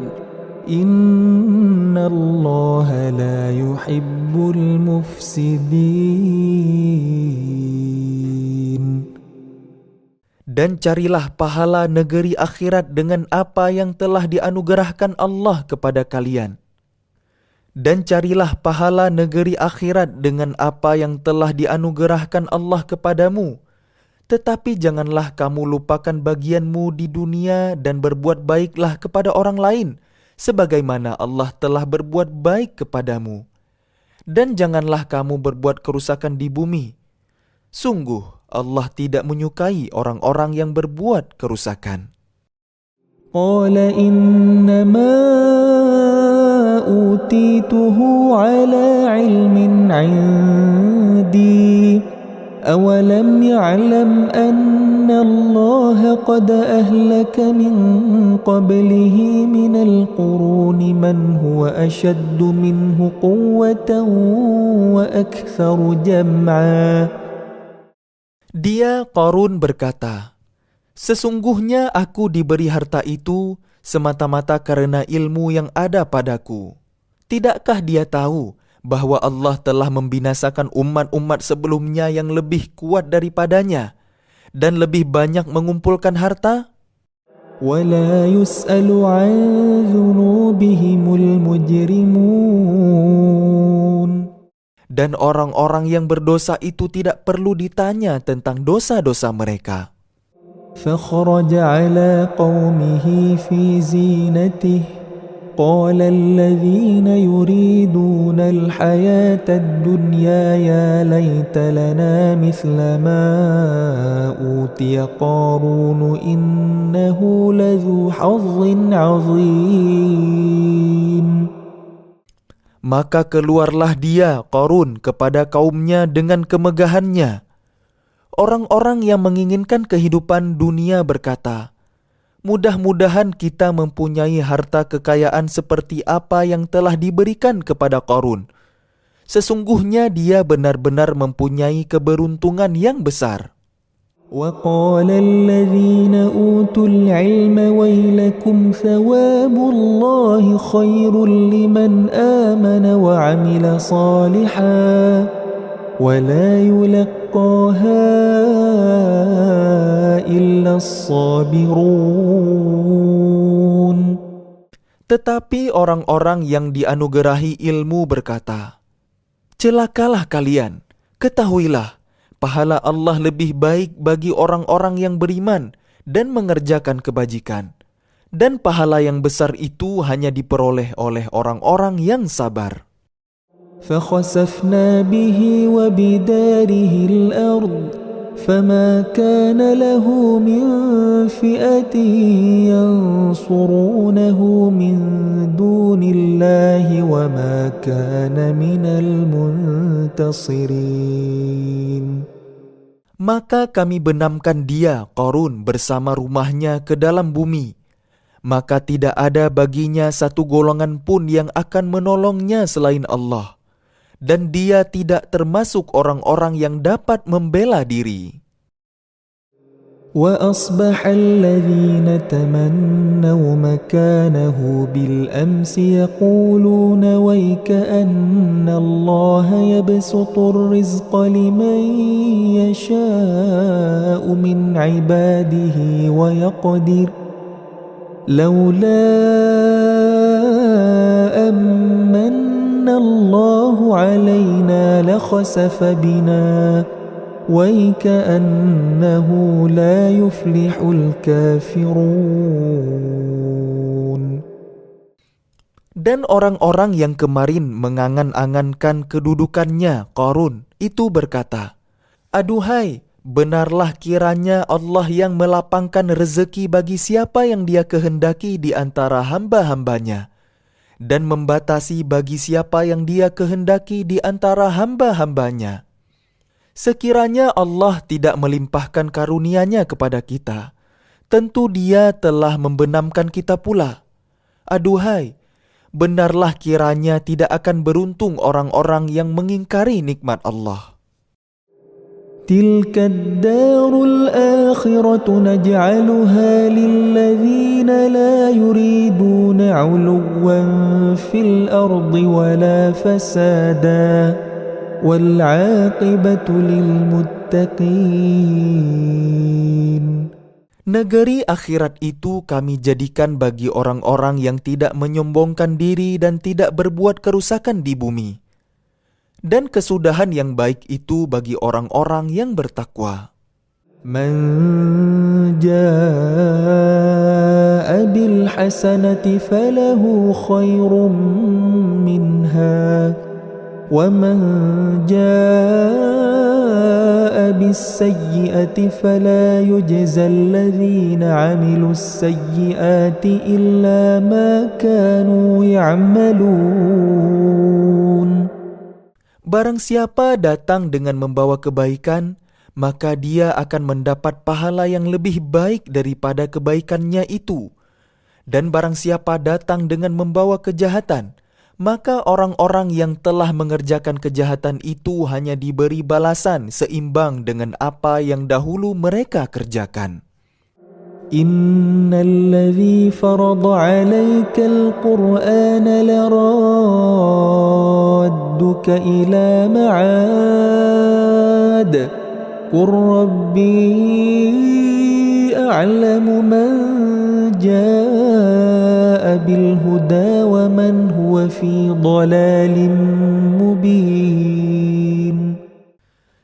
Speaker 1: إِنَّ اللَّهَ لَا يُحِبُّ الْمُفْسِدِينَ.
Speaker 2: Dan carilah pahala negeri akhirat dengan apa yang telah dianugerahkan Allah kepada kalian. Dan carilah pahala negeri akhirat dengan apa yang telah dianugerahkan Allah kepadamu. Tetapi janganlah kamu lupakan bagianmu di dunia dan berbuat baiklah kepada orang lain, sebagaimana Allah telah berbuat baik kepadamu. Dan janganlah kamu berbuat kerusakan di bumi. Sungguh, Allah tidak menyukai orang-orang yang berbuat kerusakan.
Speaker 1: قال إنما أوتيته على علم عندي أولم يعلم أن الله قد أهلك من قبله من القرون من هو أشد منه قوة وأكثر جمعا.
Speaker 2: Dia, Qarun, berkata, "Sesungguhnya aku diberi harta itu semata-mata karena ilmu yang ada padaku. Tidakkah dia tahu bahwa Allah telah membinasakan umat-umat sebelumnya yang lebih kuat daripadanya dan lebih banyak mengumpulkan harta?"
Speaker 1: ولا يسأل عن ذنوبهم المجرمون.
Speaker 2: Dan orang-orang yang berdosa itu tidak perlu ditanya tentang dosa-dosa mereka.
Speaker 1: فخرج على قومه في زينته قال الذين يريدون الحياة الدنيا يا ليت لنا مثل ما أوتي قارون إنه لذو حظ عظيم.
Speaker 2: Maka keluarlah dia, Qarun, kepada kaumnya dengan kemegahannya. Orang-orang yang menginginkan kehidupan dunia berkata, mudah-mudahan kita mempunyai harta kekayaan seperti apa yang telah diberikan kepada Qarun. Sesungguhnya dia benar-benar mempunyai keberuntungan yang besar.
Speaker 1: وقال الذين أوتوا العلم ويلكم ثواب الله خير لمن آمن وعمل صالحا ولا يلقاها إلا الصابرون.
Speaker 2: Tetapi orang-orang yang dianugerahi ilmu berkata, celakalah kalian, ketahuilah, pahala Allah lebih baik bagi orang-orang yang beriman dan mengerjakan kebajikan. Dan pahala yang besar itu hanya diperoleh oleh orang-orang yang sabar.
Speaker 1: فخسفنا به وبداره الأرض فما كان له من فئة ينصرونه من دون الله وما كان من المنتصرين.
Speaker 2: Maka kami benamkan dia, Qarun, bersama rumahnya ke dalam bumi. Maka tidak ada baginya satu golongan pun yang akan menolongnya selain Allah. Dan dia tidak termasuk orang-orang yang dapat membela diri.
Speaker 1: وأصبح الذين تمنوا مكانه بالأمس يقولون ويكأن الله يبسط الرزق لمن يشاء من عباده ويقدر لولا أمن الله علينا لخسف بنا وَيْكَأَنَّهُ لَا يُفْلِحُ الْكَافِرُونَ.
Speaker 2: Dan orang-orang yang kemarin mengangan-angankan kedudukannya, Qarun, itu berkata, aduhai, benarlah kiranya Allah yang melapangkan rezeki bagi siapa yang dia kehendaki di antara hamba-hambanya, dan membatasi bagi siapa yang dia kehendaki di antara hamba-hambanya. Sekiranya Allah tidak melimpahkan karunia-Nya kepada kita, tentu Dia telah membenamkan kita pula. Aduhai, benarlah kiranya tidak akan beruntung orang-orang yang mengingkari nikmat Allah.
Speaker 1: تِلْكَ الدَّارُ الْآخِرَةُ نَجْعَلُهَا لِلَّذِينَ لَا يُرِيدُونَ عُلُوًّا فِي الْأَرْضِ وَلَا فَسَادًا وَالْعَاقِبَةُ لِلْمُتَّقِينَ.
Speaker 2: Negeri akhirat itu kami jadikan bagi orang-orang yang tidak menyombongkan diri dan tidak berbuat kerusakan di bumi. Dan kesudahan yang baik itu bagi orang-orang yang bertakwa.
Speaker 1: مَنْ جَاءَ بِالْحَسَنَةِ فَلَهُ خَيْرٌ مِّنْهَا وَمَنْ جَاءَ بِالسَّيِّئَةِ فَلَا يُجْزَى الَّذِينَ عَمِلُوا السَّيِّئَاتِ إِلَّا مَا كَانُوا يَعْمَلُونَ.
Speaker 2: Barang siapa datang dengan membawa kebaikan, maka dia akan mendapat pahala yang lebih baik daripada kebaikannya itu. Dan barang siapa datang dengan membawa kejahatan, maka orang-orang yang telah mengerjakan kejahatan itu hanya diberi balasan seimbang dengan apa yang dahulu mereka kerjakan.
Speaker 1: Innal ladzi farada 'alaikal Qur'ana laradduka ila ma'ad qur rabbi a'lamu man jaa'a bil huda wa man huwa fi dhalalin mubin.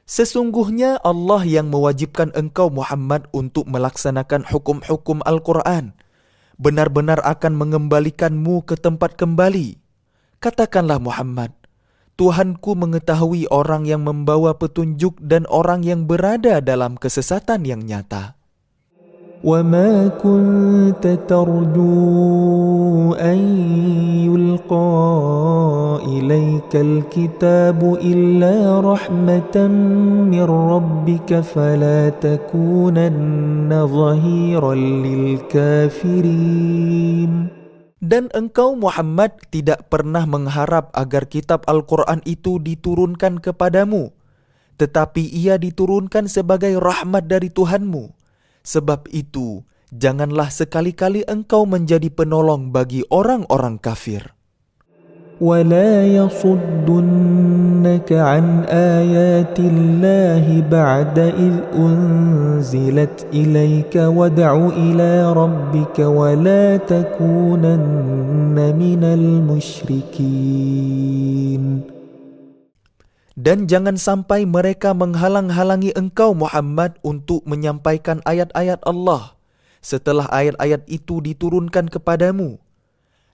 Speaker 2: Sesungguhnya Allah yang mewajibkan engkau Muhammad untuk melaksanakan hukum-hukum Al-Quran, benar-benar akan mengembalikanmu ke tempat kembali. Katakanlah Muhammad, Tuhanku mengetahui orang yang membawa petunjuk dan orang yang berada dalam kesesatan yang nyata.
Speaker 1: وَمَا كُنْتَ تَرْجُو أَنْ يُلْقَى إِلَيْكَ الْكِتَابُ إِلَّا رَحْمَةً مِّنْ رَبِّكَ فَلَا تَكُونَنَّ ظَهِيرًا لِلْكَافِرِينَ.
Speaker 2: Dan engkau Muhammad tidak pernah mengharap agar kitab Al-Quran itu diturunkan kepadamu, tetapi ia diturunkan sebagai rahmat dari Tuhanmu. Sebab itu, janganlah sekali-kali engkau menjadi penolong bagi orang-orang kafir.
Speaker 1: وَلَا يَصُدُّنَّكَ عَنْ آيَاتِ اللَّهِ بَعْدَ إِذْ أُنْزِلَتْ إِلَيْكَ وَادْعُ إِلَى رَبِّكَ وَلَا تَكُونَنَّ مِنَ الْمُشْرِكِينَ.
Speaker 2: Dan jangan sampai mereka menghalang-halangi engkau Muhammad untuk menyampaikan ayat-ayat Allah setelah ayat-ayat itu diturunkan kepadamu.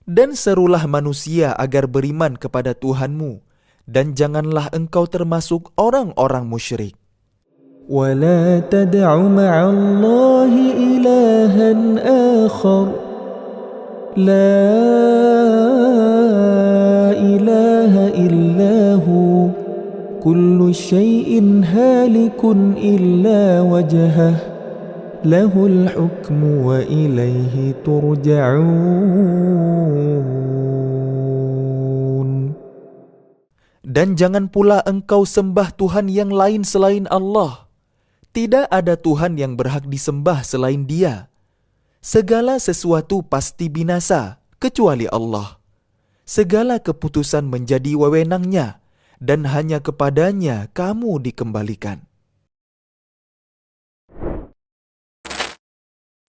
Speaker 2: Dan serulah manusia agar beriman kepada Tuhanmu, dan janganlah engkau termasuk orang-orang musyrik.
Speaker 1: وَلَا تَدْعُ مَعَ اللَّهِ إِلَٰهًا آخَرَ لَا إِلَٰهَ إِلَّا هُوَ كُلُّ شَيْءٍ هَالِكٌ إِلَّا وَجْهَهُ لَهُ الْحُكْمُ وَإِلَيْهِ تُرْجَعُونَ.
Speaker 2: Dan jangan pula engkau sembah Tuhan yang lain selain Allah. Tidak ada Tuhan yang berhak disembah selain Dia. Segala sesuatu pasti binasa, kecuali Allah. Segala keputusan menjadi wewenang-Nya, dan hanya kepadanya kamu dikembalikan.